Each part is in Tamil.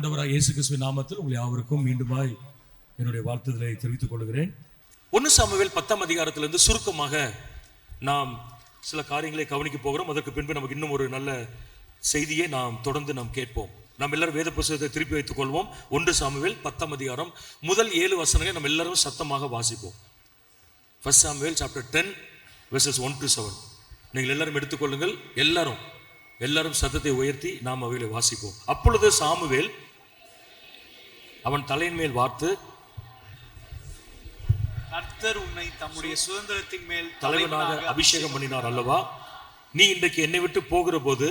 ஆண்டவராக இயேசு கிறிஸ்துவின் நாமத்தில் உங்களை யாவருக்கும் மீண்டுமாய் என்னுடைய வாழ்த்துதலை தெரிவித்துக் கொள்கிறேன். 1 சாமுவேல் 10ஆம் அதிகாரத்திலிருந்து சுருக்கமாக நாம் சில காரியங்களை கவனிக்க போகிறோம். அதற்கு பின்பு நமக்கு இன்னும் ஒரு நல்ல செய்தியை நாம் தொடர்ந்து கேட்போம். நாம் எல்லாரும் வேத புத்தகத்தை திருப்பி வைத்துக் கொள்வோம். 1 சாமுவேல் 10ஆம் அதிகாரம் முதல் 7 வசனங்களை நம்ம எல்லாரும் சத்தமாக வாசிப்போம். 1 சாமுவேல் chapter 10 verses 1 to 7. நீங்கள் எல்லாரும் எடுத்துக்கொள்ளுங்கள். எல்லாரும் சத்தத்தை உயர்த்தி நாம் அவைகளை வாசிப்போம். அப்பொழுது சாமுவேல் அவன் தலையின் மேல் வார்த்து, கர்த்தர் உன்னை தம்முடைய சுதந்திரத்தின் மேல் தலைவனாக அபிஷேகம் பண்ணினார் அல்லவா? நீ இன்றைக்கு என்னை விட்டு போகிற போது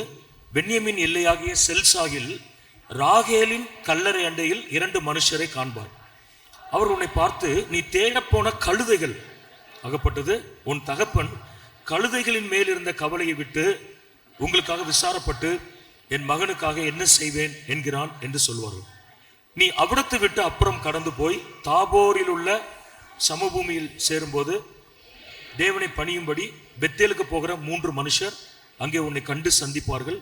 பென்யமீன் எல்லையாகிய செல்சாகில் ராகேலின் கல்லறை அண்டையில் 2 மனுஷரை காண்பாய். அவர் உன்னை பார்த்து, நீ தேடப்போன கழுதைகள் அகப்பட்டது. உன் தகப்பன் கழுதைகளின் மேல் இருந்த கவலையை விட்டு உங்களுக்காக விசாரப்பட்டு என் மகனுக்காக என்ன செய்வேன் என்கிறான் என்று சொல்வார்கள். நீ அவிடத்தை விட்டு அப்புறம் கடந்து போய் தாபோரில் உள்ள சமபூமியில் சேரும்போது தேவனை பணியும்படி பெத்தேலுக்கு போகிற 3 மனுஷர் அங்கே உன்னை கண்டு சந்திப்பார்கள்.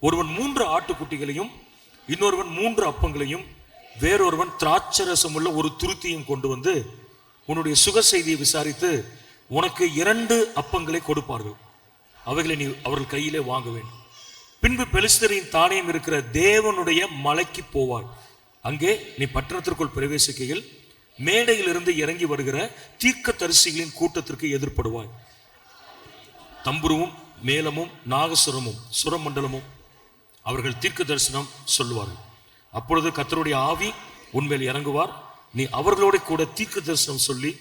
ஒருவன் 3 ஆட்டுக்குட்டிகளையும், இன்னொருவன் 3 அப்பங்களையும், வேறொருவன் திராட்சரசம் உள்ள ஒரு துருத்தியும் கொண்டு வந்து உன்னுடைய சுக செய்தியை விசாரித்து உனக்கு 2 அப்பங்களை கொடுப்பார்கள். அவைகளை நீ அவர்கள் கையிலே வாங்க வேண்டும். பின்பு பெலிஸ்தரின் தானியம் இருக்கிற தேவனுடைய மலைக்கு போவாய். அங்கே நீ பட்டணத்திற்குள் பிரவேசிக்கையில் மேடையிலிருந்து இறங்கி வருகிற தீர்க்கதரிசிகளின் கூட்டத்திற்கு எதிர்ப்படுவாய். தம்புருவும் மேளமும் நாகசுரமும் சுரமண்டலமும் அவர்கள் தீர்க்க தரிசனம் சொல்லுவார்கள். அப்பொழுது கர்த்தருடைய ஆவி உன்மேல் இறங்குவார். நீ அவர்களோட கூட தீர்க்க தரிசனம் சொல்லி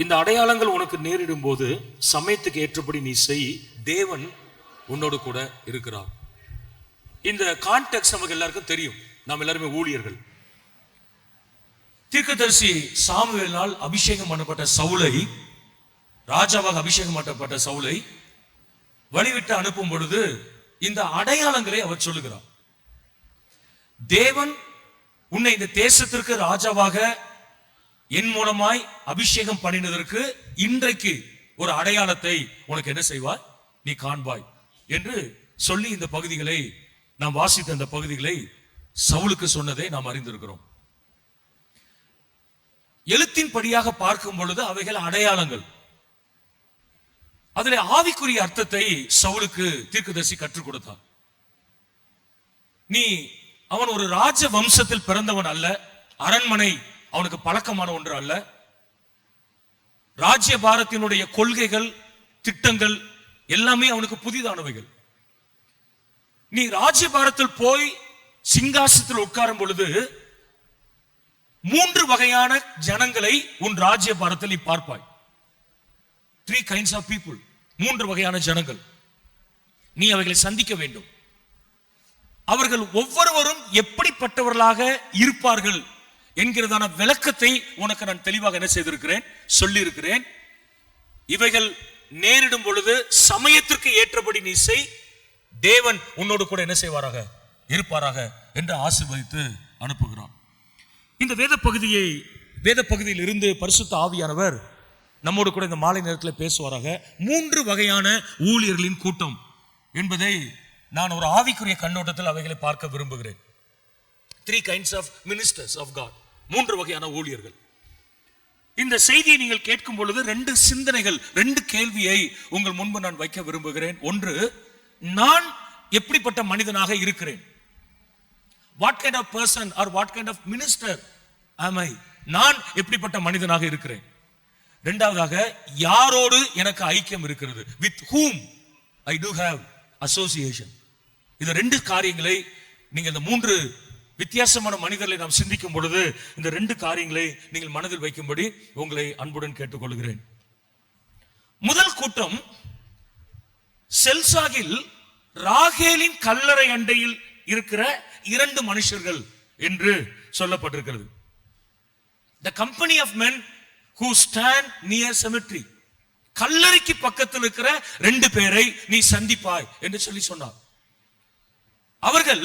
இந்த அடையாளங்கள் உனக்கு நேரிடும் போது சமயத்துக்கு ஏற்றபடி நீ செய், தேவன் உன்னோடு கூட இருக்கிறார். இந்த கான்டெக்ஸ்ட் நமக்கு எல்லாருக்கும் தெரியும். நாம் எல்லாருமே ஊழியர்கள். தீர்க்கதரிசி சாமுவேலால் அபிஷேகம் பண்ணப்பட்ட சவுலை, ராஜாவாக அபிஷேகம் பண்ணப்பட்ட சவுலை வழிவிட்டு அனுப்பும் பொழுது இந்த அடையாளங்களை அவர் சொல்லுகிறார். தேவன் உன்னை இந்த தேசத்திற்கு ராஜாவாக என் மூலமாய் அபிஷேகம் பண்ணினதற்கு இன்றைக்கு ஒரு அடையாளத்தை உனக்கு என்ன செய்வாய், நீ காண்பாய் என்று சொல்லி இந்த பகுதிகளை நாம் வாசித்த இந்த பகுதிகளை சவுலுக்கு சொன்னதை நாம் அறிந்திருக்கிறோம். எழுத்தின்படியாக பார்க்கும் பொழுது அவைகள் அடையாளங்கள். அதில் ஆவிக்குரிய அர்த்தத்தை சவுலுக்கு தீர்க்கதரிசி கற்றுக் கொடுத்தார். அவன் ஒரு ராஜ வம்சத்தில் பிறந்தவன் அல்ல, அரண்மனை அவனுக்கு பழக்கமான ஒன்று அல்ல. ராஜ்ய பாரத்தினுடைய கொள்கைகள், திட்டங்கள் எல்லாமே அவனுக்கு புதிதானவைகள். நீ ராஜ்ய பாரத்தில் போய் சிங்காசனத்தில் உட்காரும் பொழுது 3 வகையான ஜனங்களை உன் ராஜ்ய பாரத்தில் நீ பார்ப்பாய். 3 kinds of people, 3 வகையான ஜனங்கள். நீ அவைகளை சந்திக்க வேண்டும். அவர்கள் ஒவ்வொருவரும் எப்படிப்பட்டவர்களாக இருப்பார்கள் என்கிறதான விளக்கத்தை உனக்கு நான் தெளிவாக என்ன செய்திருக்கிறேன், சொல்லி இருக்கிறேன். இவைகள் நேரிடும் பொழுது சமயத்திற்கு ஏற்றபடி நீ செய், தேவன் உன்னோடு கூட என்ன செய்வாராக, இருப்பாராக என்று ஆசீர்வதித்து அனுப்புகிறான். இந்த வேத பகுதியில் இருந்து பரிசுத்த ஆவியானவர் நம்மோடு கூட இந்த மாலை நேரத்தில் பேசுவாராக. 3 வகையான ஊழியர்களின் கூட்டம் என்பதை நான் ஒரு ஆவிக்குரிய கண்ணோட்டத்தில் அவைகளை பார்க்க விரும்புகிறேன். 3 kinds of ministers of God, 3 வகையான ஊழியர்கள். இந்த செய்தியை நீங்கள் கேட்கும் பொழுது 2 சிந்தனைகள், 2 கேள்வியை உங்கள் முன்பு நான் வைக்க விரும்புகிறேன். ஒன்று, நான் எப்படிப்பட்ட மனிதனாக இருக்கிறேன்? What kind of person or what kind of minister am I? நான் எப்படிப்பட்ட மனிதனாக இருக்கிறேன். இரண்டாவதாக, யாரோடு எனக்கு ஐக்கியம் இருக்கிறது? With whom I do have association. இந்த 2 காரியங்களை நீங்கள் இந்த 3 வித்தியாசமான மனிதர்களை நாம் சிந்திக்கும் பொழுது இந்த 2 காரியங்களை நீங்கள் மனதில் வைக்கும்படி உங்களை அன்புடன் கேட்டுக்கொள்கிறேன். முதல் கூட்டம் செல்சாகில் ராகேலின் கல்லறை அண்டையில் இருக்கிற 2 மனுஷர்கள் என்று சொல்லப்பட்டிருக்கிறது. The company of men who stand near cemetery. கல்லறைக்கு பக்கத்தில் இருக்கிற 2 பேரை நீ சந்திப்பாய் என்று சொன்னார். அவர்கள்,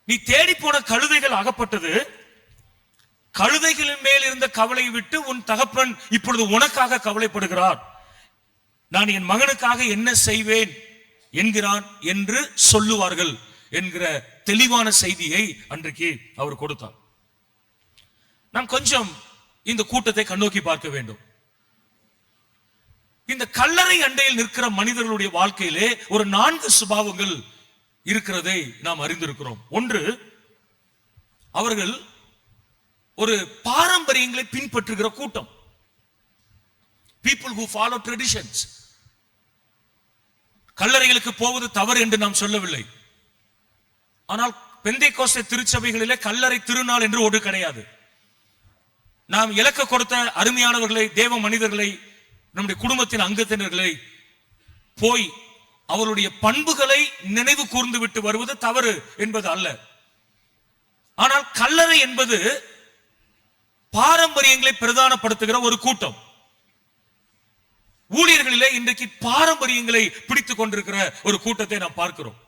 நீ தேடி போன கழுதைகள் அகப்பட்டது. கழுதைகளின் மேல் இருந்த கவலையை விட்டு உன் தகப்பன் இப்பொழுது உனக்காக கவலைப்படுகிறார். நான் என் மகனுக்காக என்ன செய்வேன் என்கிறான் என்று சொல்லுவார்கள் என்கிற தெளிவான செய்தியை அன்றைக்கு அவர் கொடுத்தார். நாம் கொஞ்சம் இந்த கூட்டத்தை கண்ணோக்கி பார்க்க வேண்டும். இந்த கல்லறை அண்டையில் நிற்கிற மனிதர்களுடைய வாழ்க்கையிலே ஒரு 4 சுபாவங்கள் இருக்கிறதை நாம் அறிந்திருக்கிறோம். ஒன்று, அவர்கள் ஒரு பாரம்பரியங்களை பின்பற்றுகிற கூட்டம். people who follow traditions. கல்லறைகளுக்கு போவது தவறு என்று நாம் சொல்லவில்லை. ஆனால் பெந்தேகோஸ்தே திருச்சபைகளிலே கல்லறை திருநாள் என்று ஒன்று கிடையாது. நாம் இலக்க கொடுத்த அருமையானவர்களை, தேவ மனிதர்களை, நம்முடைய குடும்பத்தின் அங்கத்தினர்களை போய் அவருடைய பண்புகளை நினைவு கூர்ந்து விட்டு வருவது தவறு என்பது அல்ல. ஆனால் கல்லறை என்பது பாரம்பரியங்களை பிரதானப்படுத்துகிற ஒரு கூட்டம். ஊழியர்களிலே இன்றைக்கு பாரம்பரியங்களை பிடித்துக் கொண்டிருக்கிற ஒரு கூட்டத்தை நாம் பார்க்கிறோம்.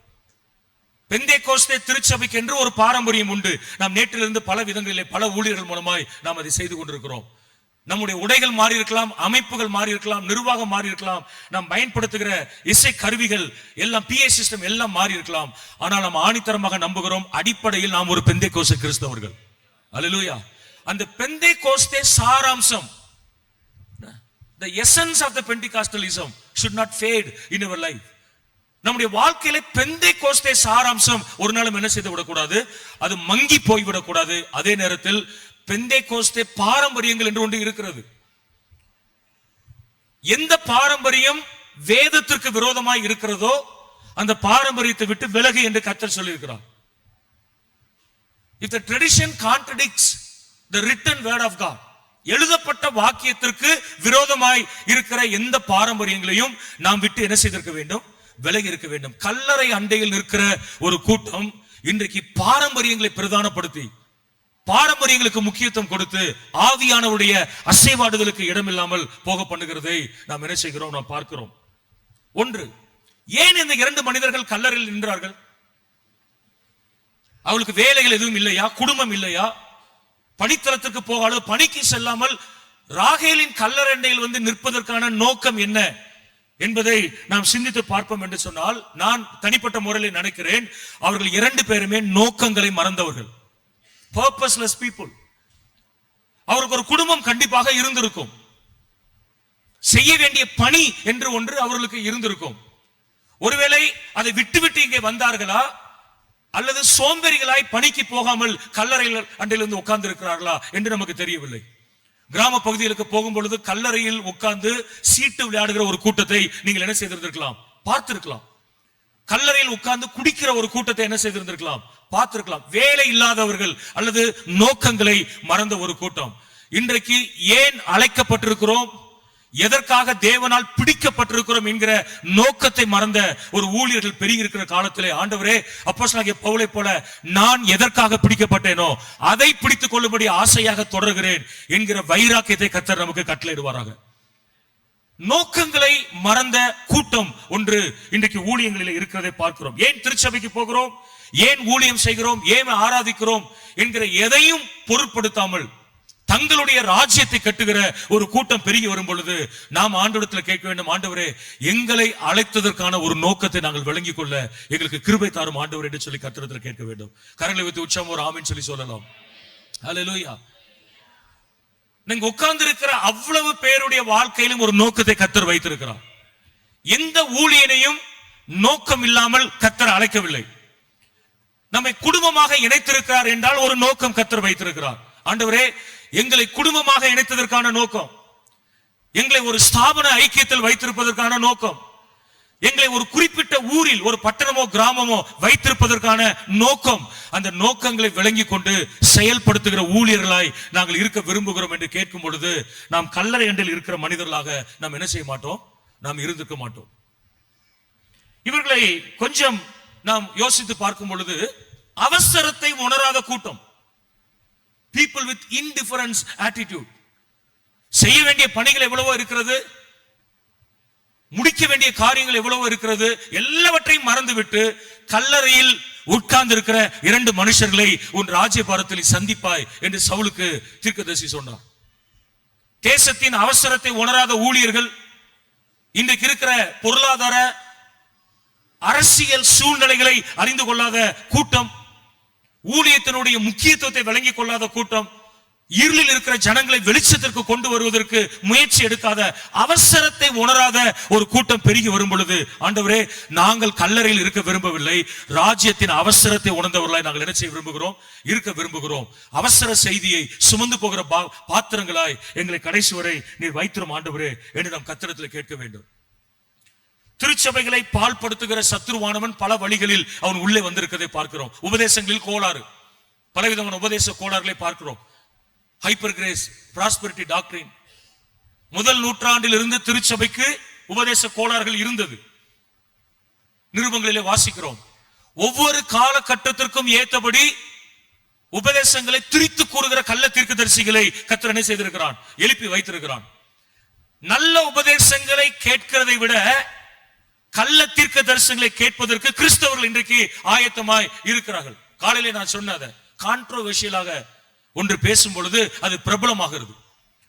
பெந்தேகோஸ்தே திருச்சபைக்கு என்று ஒரு பாரம்பரியம் உண்டு. நாம் நேற்றிலிருந்து பல விதங்களிலே பல ஊழியர்கள் மூலமாய் நாம் அதை செய்து கொண்டிருக்கிறோம். நம்முடைய உடைகள் மாறி இருக்கலாம், அமைப்புகள் மாறி இருக்கலாம், நிர்வாகம் மாறி இருக்கலாம், நாம் பயன்படுத்துகிற இசை கருவிகள் எல்லாம், PA சிஸ்டம் எல்லாம் மாறி இருக்கலாம். ஆனால் நாம் ஆணித்தரமாக நம்புகிறோம், அடிப்படையில் நாம் ஒரு பெந்தேகோஸ்தே கிறிஸ்தவர்கள். அல்லேலூயா. அந்த பெந்தேகோஸ்தே சாராம்சம், the essence of the Pentecostalism should not fade in our life. நம்முடைய வாழ்க்கையில பெந்தேகோஸ்தே சாராம்சம் ஒரு நாளும் என்ன செய்து விடக்கூடாது, அது மங்கி போய்விடக்கூடாது. அதே நேரத்தில் பெந்தேகோஸ்தே பாரம்பரியங்கள் என்று ஒன்று இருக்கிறது. எந்த பாரம்பரியம் வேதத்திற்கு விரோதமாய் இருக்கிறதோ அந்த பாரம்பரியத்தை விட்டு விலகு என்று கர்த்தர் சொல்லியிருக்கிறார். If the tradition contradicts the written word of God, எழுதப்பட்ட வாக்கியத்திற்கு விரோதமாய் இருக்கிற எந்த பாரம்பரியங்களையும் நாம் விட்டு என்ன செய்திருக்க வேண்டும், விலகி இருக்க வேண்டும். கல்லறை அண்டையில் நிற்கிற ஒரு கூட்டம் இன்றைக்கு பாரம்பரியங்களை பிரதானப்படுத்தி, பாரம்பரியங்களுக்கு முக்கியத்துவம் கொடுத்து, ஆவியானவருடைய அசைவாடுதலுக்கு இடமில்லாமல் போக பண்ணுகிறதை நாம் என்ன செய்கிறோம், நாம் பார்க்கிறோம். ஒன்று, ஏன் இந்த 2 மனிதர்கள் கல்லறையில் நின்றார்கள்? அவளுக்கு வேலைகள் எதுவும் இல்லையா, குடும்பம் இல்லையா, பணித்தளத்துக்கு போகாது, பணிக்கு செல்லாமல் ராகேலின் கல்லறையில் வந்து நிற்பதற்கான நோக்கம் என்ன என்பதை நாம் சிந்தித்து பார்ப்போம் என்று சொன்னால், நான் தனிப்பட்ட முறையில் நினைக்கிறேன், அவர்கள் 2 பேருமே நோக்கங்களை மறந்தவர்கள். purposeless people. அவருக்கு ஒரு குடும்பம் கண்டிப்பாக இருந்திருக்கும், செய்ய வேண்டிய பணி என்று ஒன்று அவர்களுக்கு இருந்திருக்கும். ஒருவேளை அதை விட்டுவிட்டு இங்கே வந்தார்களா, அல்லது சோம்பேறிகளாய் பணிக்கு போகாமல் கல்லறையில் அண்டையிலிருந்து உட்கார்ந்து இருக்கிறார்களா என்று நமக்கு தெரியவில்லை. கிராம பகுதிகளுக்கு போகும் பொழுது கல்லறையில் உட்கார்ந்து சீட்டு விளையாடுகிற ஒரு கூட்டத்தை நீங்கள் என்ன செய்திருக்கலாம், பார்த்திருக்கலாம். கல்லறையில் உட்கார்ந்து குடிக்கிற ஒரு கூட்டத்தை என்ன செய்திருந்திருக்கலாம், பார்த்திருக்கலாம். வேலை இல்லாதவர்கள் அல்லது நோக்கங்களை மறந்த ஒரு கூட்டம். இன்றைக்கு ஏன் அழைக்கப்பட்டிருக்கிறோம், எதற்காக தேவனால் பிடிக்கப்பட்டிருக்கிறோம் என்கிற நோக்கத்தை மறந்த ஒரு ஊழியர்கள் பெருகி இருக்கிற காலத்திலே, ஆண்டவரே, அப்போஸ்தலனாகிய பவுலை போல நான் எதற்காக பிடிக்கப்பட்டேனோ அதை பிடித்துக் கொள்ளும்படி ஆசையாக தொடர்கிறேன் என்கிற வைராக்கியத்தை கர்த்தர் நமக்கு கட்டளையிடுவாராக. நோக்கங்களை மறந்த கூட்டம் ஒன்று இன்றைக்கு ஊழியங்களில் இருக்கிறதை பார்க்கிறோம். ஏன் திருச்சபைக்கு போகிறோம், ஏன் ஊழியம் செய்கிறோம், ஏன் ஆராதிக்கிறோம் என்கிற எதையும் பொருட்படுத்தாமல் தங்களுடைய ராஜ்யத்தை கட்டுகிற ஒரு கூட்டம் பெருகி வரும் பொழுது நாம் ஆண்டவரிடத்தில் கேட்க வேண்டும், ஆண்டவரே, எங்களை அழைத்ததற்கான ஒரு நோக்கத்தை நாங்கள் விளங்கிக் கொள்ள எங்களுக்கு கிருபை தாரும் ஆண்டவரே என்று சொல்லி கர்த்தரிடத்தில் கேட்க வேண்டும். கரங்களை வைத்து உற்சாகம் ஒரு ஆமென் சொல்லி சொல்லலாம். ஹல்லேலூயா. நீங்க உட்கார்ந்து இருக்கிற அவ்வளவு பேருடைய வாழ்க்கையிலும் ஒரு நோக்கத்தை கர்த்தர் வைத்திருக்கிறார். எந்த ஊழியனையும் நோக்கம் இல்லாமல் கர்த்தர் அழைக்கவில்லை. நம்மை குடும்பமாக இணைத்திருக்கிறார் என்றால் ஒரு நோக்கம் கர்த்தர் வைத்திருக்கிறார். ஆண்டவரே, எங்களை குடும்பமாக இணைத்ததற்கான நோக்கம், எங்களை ஒரு ஸ்தாபன ஐக்கியத்தில் வைத்திருப்பதற்கான நோக்கம், எங்களை ஒரு குறிப்பிட்ட ஊரில் ஒரு பட்டணமோ கிராமமோ வைத்திருப்பதற்கான நோக்கம், அந்த நோக்கங்களை விளங்கி கொண்டு செயல்படுத்துகிற ஊழியர்களாய் நாங்கள் இருக்க விரும்புகிறோம் என்று கேட்கும் பொழுது நாம் கல்லறை அண்டையில் இருக்கிற மனிதர்களாக நாம் என்ன செய்ய மாட்டோம், நாம் இருந்திருக்க மாட்டோம். இவர்களை கொஞ்சம் நாம் யோசித்து பார்க்கும் பொழுது அவசரத்தை உணராத கூட்டம், people with indifference attitude. செய்ய வேண்டிய பணிகள் எவ்வளவோ இருக்கிறது, முடிக்க வேண்டிய காரியங்கள் எவ்வளவோ இருக்கிறது, எல்லாவற்றையும் மறந்துவிட்டு கல்லறையில் உட்கார்ந்து இருக்கிற 2 மனுஷர்களை உன் ராஜ்யபாரத்தில் சந்திப்பாய் என்று சவுலுக்கு தீர்க்கதரிசி சொன்னார். தேசத்தின் அவசரத்தை உணராத ஊழியர்கள், இன்றைக்கு இருக்கிற பொருளாதார அரசியல் சூழ்நிலைகளை அறிந்து கொள்ளாத கூட்டம், ஊழியத்தினுடைய முக்கியத்துவத்தை விளங்கிக் கொள்ளாத கூட்டம், இருளில் இருக்கிற ஜனங்களை வெளிச்சத்திற்கு கொண்டு வருவதற்கு முயற்சி எடுக்காத, அவசரத்தை உணராத ஒரு கூட்டம் பெருகி வரும் பொழுது, ஆண்டவரே நாங்கள் கல்லறையில் இருக்க விரும்பவில்லை, ராஜ்யத்தின் அவசரத்தை உணர்ந்தவர்களாய் நாங்கள் என்ன செய்ய விரும்புகிறோம், இருக்க விரும்புகிறோம். அவசர செய்தியை சுமந்து போகிற பாத்திரங்களாய் எங்களை கடைசி வரை நீர் வைத்திரும் ஆண்டவரே என்று நாம் கர்த்தரிடத்தில் கேட்க வேண்டும். திருச்சபைகளை பாழ்படுத்துகிற சத்துருவானவன் பல வழிகளில் அவன் உள்ளே வந்திருக்கதை பார்க்கிறோம். உபதேசங்களில் கோளாறு, பலவிதமான உபதேச கோளாறுகளை பார்க்கிறோம். ஹைப்பர் கிரேஸ், பிராஸ்பரிட்டி டாக்டரின், முதல் நூற்றாண்டில் இருந்து திருச்சபைக்கு உபதேச கோளாறுகள் இருந்தது. நிருபங்களிலே வாசிக்கிறோம். ஒவ்வொரு காலகட்டத்திற்கும் ஏற்றபடி உபதேசங்களை திரித்து கூறுகிற கள்ள தீர்க்கதரிசிகளை கர்த்தர் என்ன செய்திருக்கிறான், எழுப்பி வைத்திருக்கிறான். நல்ல உபதேசங்களை கேட்கிறதை விட கள்ள தீர்க்க தரிசனங்களை கேட்பதற்கு கிறிஸ்தவர்கள் இன்றைக்கு ஆயத்தமாய் இருக்கிறார்கள். காலையிலே நான் சொன்னத கான்ட்ரோவர்ஷியலாக ஒன்று பேசும் பொழுது அது பிரபலமாகிறது.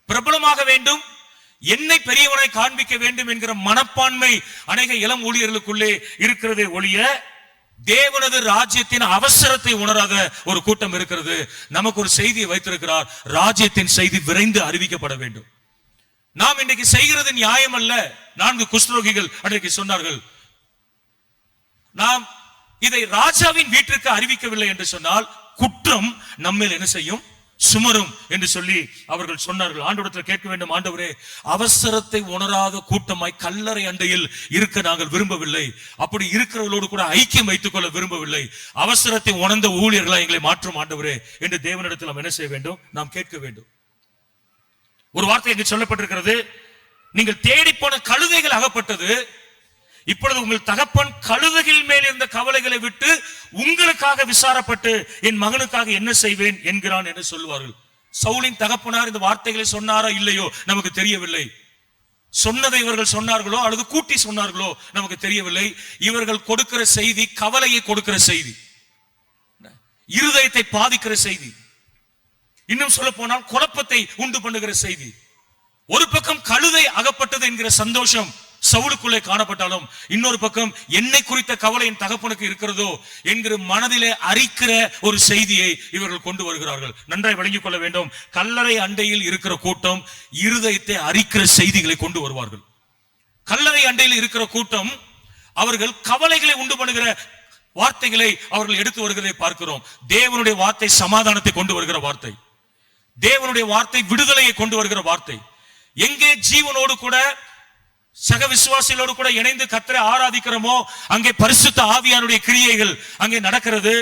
பிரபலமாக வேண்டும், என்னை பெரியவனை காண்பிக்க வேண்டும் என்கிற மனப்பான்மை அநேக இளம் ஊழியர்களுக்குள்ளே இருக்கிறதே ஒழிய தேவனது ராஜ்யத்தின் அவசரத்தை உணராத ஒரு கூட்டம் இருக்கிறது. நமக்கு ஒரு செய்தியை வைத்திருக்கிறார், ராஜ்யத்தின் செய்தி விரைந்து அறிவிக்கப்பட வேண்டும். நாம் இன்றைக்கு செய்கிறது நியாயம் அல்ல. 4 குஷ்டரோகிகள் அன்றைக்கு சொன்னார்கள், நாம் இதை ராஜாவின் வீட்டிற்கு அறிவிக்கவில்லை என்று சொன்னால் குற்றம் நம்மேல் என்ன செய்யும், சுமரும் என்று சொல்லி அவர்கள் சொன்னார்கள். ஆண்டவரிடத்தில் கேட்க வேண்டும், ஆண்டவரே அவசரத்தை உணராத கூட்டமாய் கல்லறை அண்டையில் இருக்க நாங்கள் விரும்பவில்லை, அப்படி இருக்கிறவர்களோடு கூட ஐக்கியம் வைத்துக் கொள்ள விரும்பவில்லை, அவசரத்தை உணர்ந்த ஊழியர்களாய் எங்களை மாற்றும் ஆண்டவரே என்று தேவனிடத்தில் நாம் என்ன செய்ய வேண்டும், நாம் கேட்க வேண்டும். ஒரு வார்த்தை இங்கு சொல்லப்பட்டிருக்கிறது, நீங்கள் தேடி போன கழுதைகள் அகப்பட்டது, இப்பொழுது உங்கள் தகப்பன் கழுதைகள் மேல் இருந்த கவலைகளை விட்டு உங்களுக்காக விசாரப்பட்டு என் மகனுக்காக என்ன செய்வேன் என்கிறான் என்று சொல்வார்கள். சவுலின் தகப்பனார் இந்த வார்த்தைகளை சொன்னாரா இல்லையோ நமக்கு தெரியவில்லை. சொன்னதை இவர்கள் சொன்னார்களோ அல்லது கூட்டி சொன்னார்களோ நமக்கு தெரியவில்லை. இவர்கள் கொடுக்கிற செய்தி கவலையை கொடுக்கிற செய்தி, இருதயத்தை பாதிக்கிற செய்தி, இன்னும் சொல்ல போனால் குழப்பத்தை உண்டு பண்ணுகிற செய்தி. ஒரு பக்கம் கழுதை அகப்பட்டது என்கிற சந்தோஷம் சவுலுக்குள்ளே காணப்பட்டாலும், இன்னொரு பக்கம் என்னை குறித்த கவலை என் தகப்பனுக்கு இருக்கிறதோ என்கிற மனதிலே அரிக்கிற ஒரு செய்தியை இவர்கள் கொண்டு வருகிறார்கள். நன்றாய் விளங்கிக் கொள்ள வேண்டும், கல்லறை அண்டையில் இருக்கிற கூட்டம் இருதயத்தை அரிக்கிற செய்திகளை கொண்டு வருவார்கள். கல்லறை அண்டையில் இருக்கிற கூட்டம் அவர்கள் கவலைகளை உண்டு பண்ணுகிற வார்த்தைகளை அவர்கள் எடுத்து வருகிறதை பார்க்கிறோம். தேவனுடைய வார்த்தை சமாதானத்தை கொண்டு வருகிற வார்த்தை, தேவனுடைய வார்த்தை விடுதலையை கொண்டு வருகிற வார்த்தை. எங்கே ஜீவனோடு கூட சக விசுவாசிகளோடு கூட இணைந்து கர்த்தரை ஆராதிக்கிறோமோ அங்கே பரிசுத்த ஆவியானுடைய கிரியைகள் அங்கே நடக்கிறது.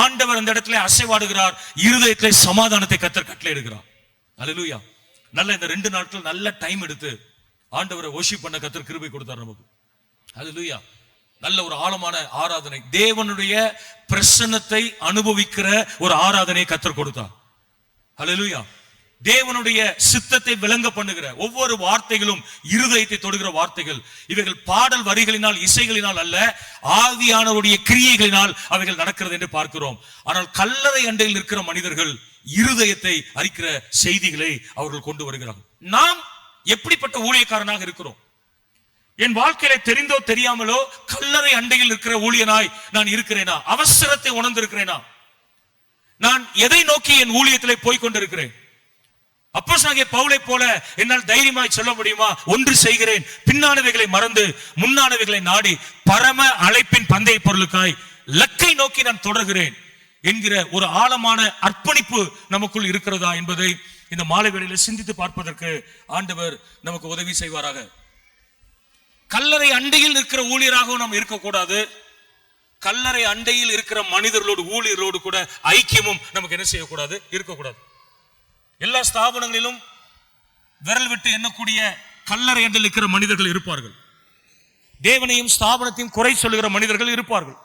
ஆண்டவர் அந்த இடத்துல அசைவாடுகிறார், இருதயத்திலே சமாதானத்தை கர்த்தர் கட்டளையிடுகிறார். அல்லேலூயா. நல்ல இந்த 2 நாட்கள் நல்ல டைம் எடுத்து ஆண்டவரை வொர்ஷிப் பண்ண கர்த்தர் கிருபை கொடுத்தார் நமக்கு. அல்லேலூயா. நல்ல ஒரு ஆழமான ஆராதனை, தேவனுடைய பிரசன்னத்தை அனுபவிக்கிற ஒரு ஆராதனை கர்த்தர் கொடுத்தார். அல்லேலூயா. தேவனுடைய சித்தத்தை விளங்க பண்ணுகிற ஒவ்வொரு வார்த்தைகளும் இருதயத்தை தொடுகிற வார்த்தைகள். இவைகள் பாடல் வரிகளினால் இசைகளினால் அல்ல, ஆவியானவருடைய கிரியைகளினால் அவைகள் நடக்கிறது என்று பார்க்கிறோம். ஆனால் கல்லறை அண்டையில் இருக்கிற மனிதர்கள் இருதயத்தை அரிக்கிற செய்திகளை அவர்கள் கொண்டு வருகிறார்கள். நாம் எப்படிப்பட்ட ஊழியக்காரனாக இருக்கிறோம்? என் வாழ்க்கையில தெரிந்தோ தெரியாமலோ கல்லறை அண்டையில் இருக்கிற ஊழியனாய் நான் இருக்கிறேனா? அவசரத்தை உணர்ந்திருக்கிறேனா? நான் எதை நோக்கி என் ஊழியத்திலே போய் கொண்டிருக்கிறேன்? அப்போஸ்தலனாகிய பவுலை போல என்னால் தைரியமாய் சொல்ல முடியுமா? ஒன்று செய்கிறேன், பின்னானவைகளை மறந்து முன்னானவைகளை நாடி பரம அழைப்பின் பந்தய பொருளுக்காய் லக்கை நோக்கி நான் தொடர்கிறேன் என்கிற ஒரு ஆழமான அர்ப்பணிப்பு நமக்குள் இருக்கிறதா என்பதை இந்த மாலை வேளையில சிந்தித்து பார்ப்பதற்கு ஆண்டவர் நமக்கு உதவி செய்வாராக. கல்லறை அண்டையில் இருக்கிற ஊழியராகவும் நாம் இருக்கக்கூடாது. கல்லறை அண்டையில் இருக்கிற மனிதர்களோடு ஊழியர்களோடு கூட ஐக்கியமும் நமக்கு என்ன செய்யக்கூடாது, இருக்கக்கூடாது. எல்லா ஸ்தாபனங்களிலும் விரல் விட்டு எண்ணக்கூடிய கல்லறை அண்டையில் இருக்கிற மனிதர்கள் இருப்பார்கள். தேவனையும் ஸ்தாபனத்தையும் குறை சொல்லுகிற மனிதர்கள் இருப்பார்கள்.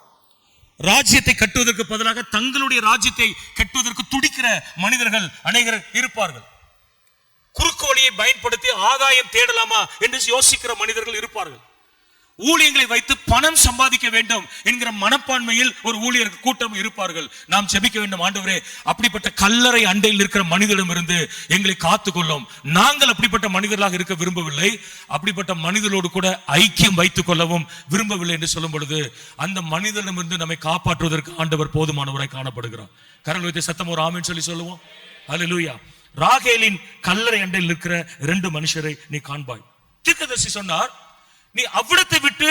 ராஜ்யத்தை கட்டுவதற்கு பதிலாக தங்களுடைய ராஜ்யத்தை கட்டுவதற்கு துடிக்கிற மனிதர்கள் அநேகர் இருப்பார்கள். குறுக்கு வழியை பயன்படுத்தி ஆதாயம் தேடலாமா என்று யோசிக்கிற மனிதர்கள் இருப்பார்கள். ஊழியங்களை வைத்து பணம் சம்பாதிக்க வேண்டும் என்கிற மனப்பான்மையில் ஒரு ஊழியர் கூட்டம் இருப்பார்கள். நாம் ஜெபிக்க வேண்டும், ஆண்டவரே அப்படிப்பட்ட கல்லறை அண்டையில் இருக்கிற மனிதரிடம் இருந்து எங்களை காத்துக்கொள்ளும். நாங்கள் அப்படிப்பட்ட மனிதர்களாக இருக்க விரும்பவில்லை, அப்படிப்பட்ட மனிதர்களோடு கூட ஐக்கியம் வைத்துக் கொள்ளவும் விரும்பவில்லை என்று சொல்லும் பொழுது அந்த மனிதனிடமிருந்து நம்மை காப்பாற்றுவதற்கு ஆண்டவர் போதுமானவராய் காணப்படுகிறார். கரங்கள் வைத்து சத்தம் ஒரு ஆமென் சொல்லி சொல்லுவோம். அல்லேலூயா. ராகேலின் கல்லறை அண்டையில் இருக்கிற 2 மனுஷரை நீ காண்பாய். தீர்க்கதரிசி சொன்னார், நீ அவ்விடத்தை விட்டு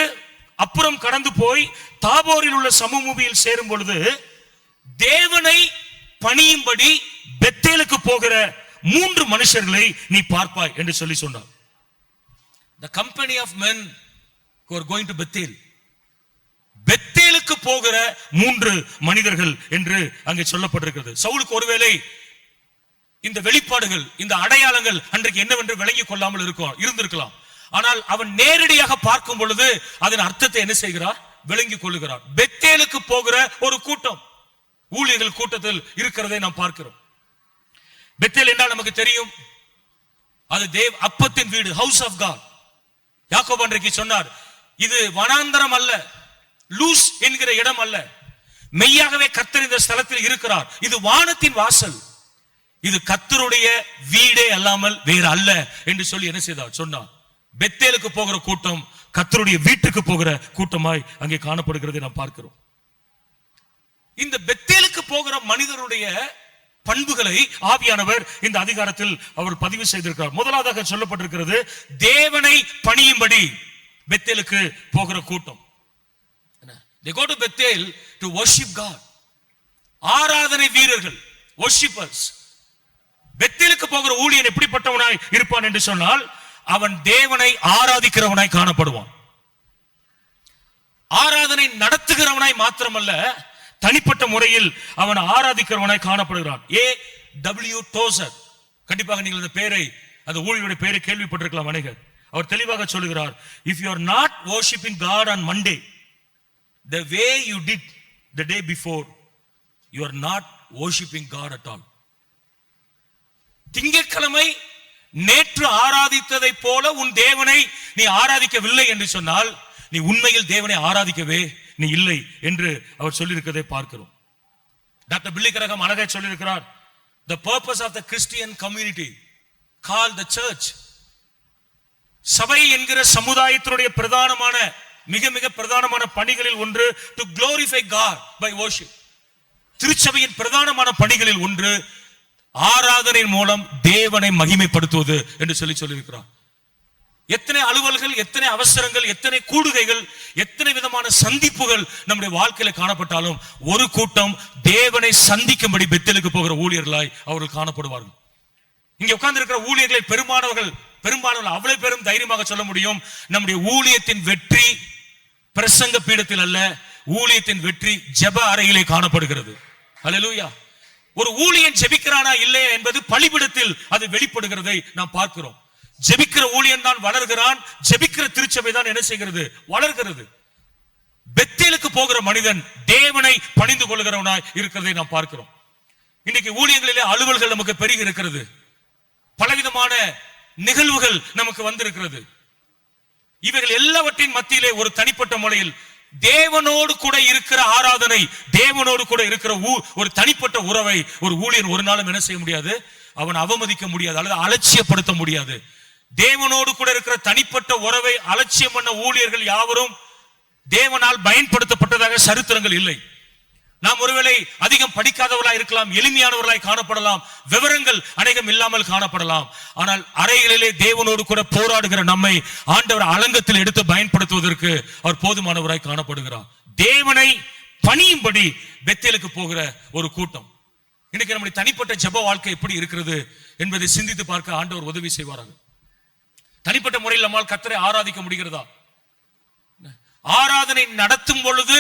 அப்புறம் கடந்து போய் தாபோரில் உள்ள சமபூமியில் சேரும் பொழுது தேவனை பணியும்படி பெத்தேலுக்கு போகிற 3 மனுஷர்களை நீ பார்ப்பாய் என்று சொல்லி சொன்னார். The company of men who are going to Bethel. பெத்தேலுக்கு போகிற 3 மனிதர்கள் என்று அங்கே சொல்லப்பட்டிருக்கிறது. சவுலுக்கு ஒருவேளை இந்த வெளிப்பாடுகள், இந்த அடையாளங்கள் அன்றைக்கு என்னவென்று விளங்கிக் கொள்ளாமல் இருந்திருக்கலாம். ஆனால் அவன் நேரடியாக பார்க்கும் பொழுது அதன் அர்த்தத்தை என்ன செய்கிறார்? விளங்கிக் கொள்ளுகிறார். பெத்தேலுக்கு போகிற ஒரு கூட்டம் ஊழியர்கள் கூட்டத்தில் இருக்கிறதை நாம் பார்க்கிறோம். பெத்தேல் என்றால் நமக்கு தெரியும், அது அப்பத்தின் வீடு, ஹவுஸ் ஆஃப் காட். யாக்கோபு அன்றைக்கு சொன்னார், இது வனாந்தரம் அல்ல, லூஸ் என்கிற இடம் அல்ல, மெய்யாகவே கர்த்தர் இந்த ஸ்தலத்தில் இருக்கிறார். இது வானத்தின் வாசல், இது கர்த்தருடைய வீடே அல்லாமல் வேறு அல்ல என்று சொல்லி என்ன செய்தார்? சொன்னார். பெத்தேலுக்கு போகிற கூட்டம் கர்த்தருடைய வீட்டுக்கு போகிற கூட்டமாய் அங்கே காணப்படுகிறதை நாம் பார்க்கிறோம். இந்த பெத்தேலுக்கு போகிற மனிதருடைய பண்புகளை ஆவியானவர் இந்த அதிகாரத்தில் அவர் பதிவு செய்திருக்கிறார். முதலாவதாக சொல்லப்பட்டிருக்கிறது, தேவனை பணியும்படி பெத்தேலுக்கு போகிற கூட்டம். They go to Bethel to worship God. ஆராதனை வீரர்கள், worshipers. பெத்தேலுக்கு போகிற ஊழியன் எப்படிப்பட்டவனாய் இருப்பான் என்று சொன்னால், அவன் தேவனை ஆராதிக்கிறவனாய் காணப்படுவான். ஆராதனை நடத்துகிறவனாய் மாத்திரமல்ல, தனிப்பட்ட முறையில் அவன் ஆராதிக்கிறவனாய் காணப்படுகிறான். A.W. Tozer, கண்டிப்பாக நீங்கள் அந்த பேரை, அந்த ஊழியருடைய பேரை கேள்விப்பட்டிருக்கலாம் அநேகர். அவர் தெளிவாக சொல்லுகிறார், if you are not worshiping God on Monday the way you did the day before, you are not worshiping God at all. திங்கட்கிழமை நேற்று ஆராதித்ததை போல உன் தேவனை நீ ஆராதிக்கவில்லை என்று சொன்னால் நீ உண்மையில் தேவனை ஆராதிக்கவே நீ இல்லை என்று அவர் சொல்லியிருக்கிறதை பார்க்கிறோம். டாக்டர் பில்லி கிரஹாம் அழகாய் சொல்லியிருக்கிறார், the purpose of the Christian community called the church, சபை என்கிற சமுதாயத்தினுடைய பிரதானமான மிக மிக பிரதானமான பணிகளில் ஒன்று to glorify God by worship. திருச்சபையின் பிரதானமான பணிகளில் ஒன்று ஆராதனை மூலம் தேவனை மகிமைப்படுத்துவது என்று சொல்லியிருக்கிறார். எத்தனை அலுவல்கள், எத்தனை அவசரங்கள், எத்தனை கூடுகைகள், எத்தனை விதமான சந்திப்புகள் நம்முடைய வாழ்க்கையில காணப்பட்டாலும் ஒரு கூட்டம் தேவனை சந்திக்கும்படி பெத்தேலுக்கு போகிற ஊழியர்களாய் அவர்கள் காணப்படுவார்கள். இங்க உட்கார்ந்து இருக்கிற ஊழியர்களை பெரும்பாலானவர்கள் அவ்வளவு பேரும் தைரியமாக சொல்ல முடியும், நம்முடைய ஊழியத்தின் வெற்றி பிரசங்க பீடத்தில் அல்ல, ஊழியத்தின் வெற்றி ஜெப அறையிலே காணப்படுகிறது. அல்லேலூயா. ஒரு ஊழியன் ஜெபிக்கிறானா இல்லையா என்பது பலிபீடத்தில் அது வெளிப்படுகிறதை நாம் பார்க்கிறோம். ஜெபிக்கிற ஊழியன் தான் வளர்கிறான், ஜெபிக்கிற திருச்சபை தான் என்ன செய்கிறது? வளர்கிறது. பெத்தேலுக்கு போகிற மனிதன் தேவனை பணிந்து கொள்கிறவனாய் இருக்கிறதை நாம் பார்க்கிறோம். இன்னைக்கு ஊழியங்களிலே அலுவல்கள் நமக்கு பெருகி இருக்கிறது, பலவிதமான நிகழ்வுகள் நமக்கு வந்திருக்கிறது. இவைகள் எல்லாவற்றின் மத்தியிலே ஒரு தனிப்பட்ட முறையில் தேவனோடு கூட இருக்கிற ஆராதனை, தேவனோடு கூட இருக்கிற ஒரு தனிப்பட்ட உறவை ஒரு ஊழியன் ஒரு நாளும் என்ன செய்ய முடியாது? அவன் அவமதிக்க முடியாது அல்லது அலட்சியப்படுத்த முடியாது. தேவனோடு கூட இருக்கிற தனிப்பட்ட உறவை அலட்சியம் பண்ண ஊழியர்கள் யாவரும் தேவனால் பயன்படுத்தப்பட்டதாக சரித்திரங்கள் இல்லை. நாம் ஒருவேளை அதிகம் படிக்காதவர்களாய் இருக்கலாம், எளிமையானவர்களாய் காணப்படலாம், விவரங்கள் அநேகம் இல்லாமல் காணப்படலாம். ஆனால் அறைகளிலே தேவனோடு கூட போராடுகிற நம்மை ஆண்டவர் அலங்கத்தில் எடுத்து பயன்படுத்துவதற்கு அவர் போதுமானவராய் காணப்படுகிறார். தேவனை பணியும்படி பெத்தேலுக்கு போகிற ஒரு கூட்டம். இன்னைக்கு நம்முடைய தனிப்பட்ட ஜெப வாழ்க்கை எப்படி இருக்கிறது என்பதை சிந்தித்து பார்க்க ஆண்டவர் உதவி செய்வாராங்க. தனிப்பட்ட முறையில் நம்மால் கர்த்தரை ஆராதிக்க முடிகிறதா? ஆராதனை நடத்தும் பொழுது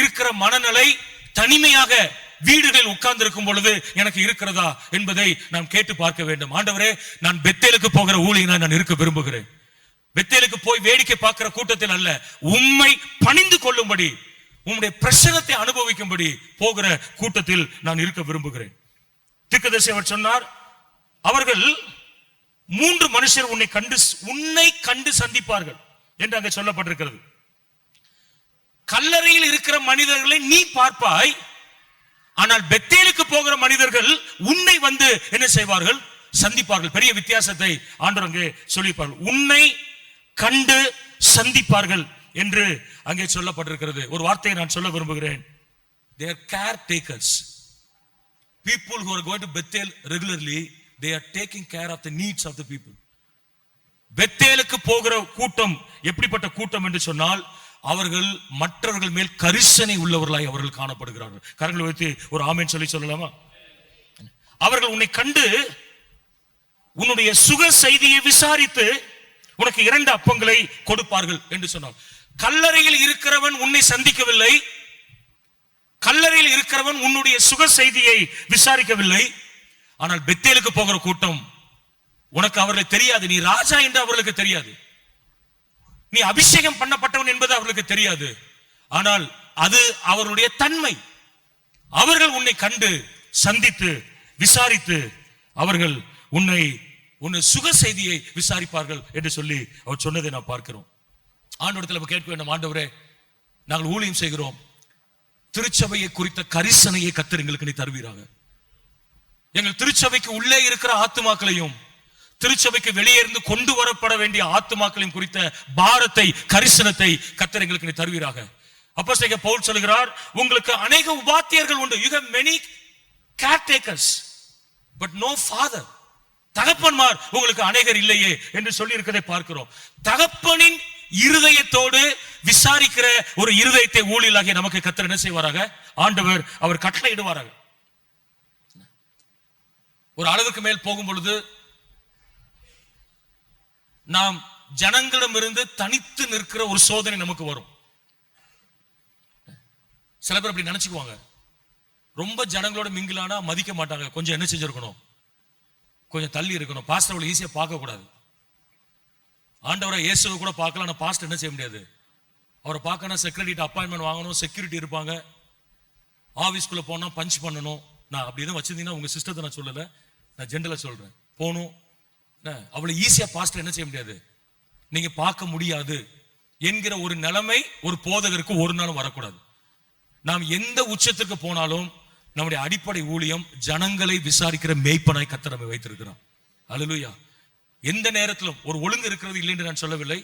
இருக்கிற மனநிலை தனிமையாக வீடுகளில் உட்கார்ந்து இருக்கும் பொழுது எனக்கு இருக்கிறதா என்பதை நாம் கேட்டு பார்க்க வேண்டும். ஆண்டவரே, நான் பெத்தேலுக்கு போகிற ஊழியனாய் நான் இருக்க விரும்புகிறேன். பெத்தேலுக்கு போய் வேடிக்கை பார்க்கிற கூட்டத்தில் அல்ல, உம்மை பணிந்து கொள்ளும்படி, உம்முடைய பிரசன்னத்தை அனுபவிக்கும்படி போகிற கூட்டத்தில் நான் இருக்க விரும்புகிறேன். தீர்க்கதரிசி அவர் சொன்னார், அவர்கள் 3 மனுஷர் உன்னை கண்டு சந்திப்பார்கள் என்று அங்கே சொல்லப்பட்டிருக்கிறது. கல்லறையில் இருக்கிற மனிதர்களை நீ பார்ப்பாய், ஆனால் பெத்தேலுக்கு போகிற மனிதர்கள் உன்னை வந்து என்ன செய்வார்கள்? சந்திப்பார்கள். பெரிய வித்தியாசத்தை ஆண்டவர் அங்கே சொல்லிப்பார்கள். உன்னை கண்டு சந்திப்பார்கள் என்று அங்கே சொல்லப்பட்டிருக்கிறது. ஒரு வார்த்தையை நான் சொல்ல விரும்புகிறேன். they are caretakers. people who are going to Bethel regularly, they are taking care of the needs of the people. பெத்தேலுக்கு போகிற கூட்டம் எப்படிப்பட்ட கூட்டம் என்று சொன்னால், அவர்கள் மற்றவர்கள் மேல் கரிசனை உள்ளவர்களாய் அவர்கள் காணப்படுகிறார்கள். கரங்களை வைத்து ஒரு ஆமென் சொல்லி சொல்லலாமா? அவர்கள் உன்னை கண்டு உன்னுடைய சுக செய்தியை விசாரித்து உனக்கு 2 அப்பங்களை கொடுப்பார்கள் என்று சொன்னார். கல்லறையில் இருக்கிறவன் உன்னை சந்திக்கவில்லை, கல்லறையில் இருக்கிறவன் உன்னுடைய சுக செய்தியை விசாரிக்கவில்லை. ஆனால் பெத்தேலுக்கு போகிற கூட்டம், உனக்கு அவர்களுக்கு தெரியாது, நீ ராஜா என்று அவர்களுக்கு தெரியாது, நீ அபிஷேகம் பண்ணப்பட்டவன் என்பது அவர்களுக்கு தெரியாது. ஆனால் அது அவர்களுடைய தன்மை. அவர்கள் உன்னை கண்டு சந்தித்து விசாரித்து அவர்கள் உன்னை சுக செய்தியை விசாரிப்பார்கள் என்று சொல்லி அவர் சொன்னதை நான் பார்க்கிறோம். ஆண்டவரிடத்தில் நம்ம கேட்க வேண்டும், ஆண்டவரே, நாங்கள் ஊழியம் செய்கிறோம், திருச்சபையை குறித்த கரிசனையை கர்த்தர் எங்களுக்கு நீ தருவீராக. எங்கள் திருச்சபைக்கு உள்ளே இருக்கிற ஆத்துமாக்களையும் திருச்சபைக்கு வெளியே இருந்து கொண்டு வரப்பட வேண்டிய ஆத்துமாக்களையும் குறித்த பாரத்தை, கரிசனத்தை கர்த்தர் எங்களுக்கு நீ தருவீராக. அப்போஸ்தலன் பவுல் சொல்கிறார், உங்களுக்கு அநேக உபாத்தியர்கள் உண்டு. You have many caretakers but no father. தகப்பன்மார் உங்களுக்கு அநேகர் இல்லையே என்று சொல்லி இருக்கிறதை பார்க்கிறோம். தகப்பனின் இருதயத்தோடு விசாரிக்கிற ஒரு இருதயத்தை ஊழியலாகிய நமக்கு கர்த்தர் என்ன செய்வாராக? ஆண்டவர் அவர் கட்டளையிடுவாராக. ஒரு அளவுக்கு மேல் போகும் பொழுது நாம் ஜனங்களிடமிருந்து தனித்து நிற்கிற ஒரு சோதனை நமக்கு வரும். சில பேர் அப்படி நினைச்சுக்குவாங்க, ரொம்ப ஜனங்களோட மிங்கிலானா மதிக்க மாட்டாங்க, கொஞ்சம் என்ன செஞ்சிருக்கணும், கொஞ்சம் தள்ளி இருக்கணும், பாஸ்டர் அவ்வளவு ஈஸியா பார்க்க கூடாது. ஆண்டவரை இயேசுவை கூட பார்க்கலாம், ஆனா பாஸ்டர் என்ன செய்ய முடியாது, அவரை பார்க்கணும், செக்ரட்டரி அப்பாயின்மெண்ட் வாங்கணும், செக்யூரிட்டி இருப்பாங்க, ஆபீஸ்குள்ள போனா பஞ்ச் பண்ணணும். நான் அப்படி எதுவும் வச்சிருந்தீங்கன்னா உங்க சிஸ்டத்தை நான் சொல்லல, நான் ஜென்ரலா சொல்றேன். போகணும், அவ்வளவு ஈஸியா பாஸ்டர் என்ன செய்ய முடியாது, நீங்க பார்க்க முடியாது என்கிற ஒரு நிலைமை ஒரு போதகருக்கு ஒரு நாளும் வரக்கூடாது. நாம் எந்த உச்சத்துக்கு போனாலும் நம்முடைய அடிப்படை ஊழியம் ஜனங்களை விசாரிக்கிற மேய்ப்பனாய் கர்த்தர் நம்மை வைத்திருக்கிறார். அல்லேலூயா. எந்த நேரத்திலும் ஒரு ஒழுங்கு இருக்கிறது இல்லை என்று நான் சொல்லவில்லை.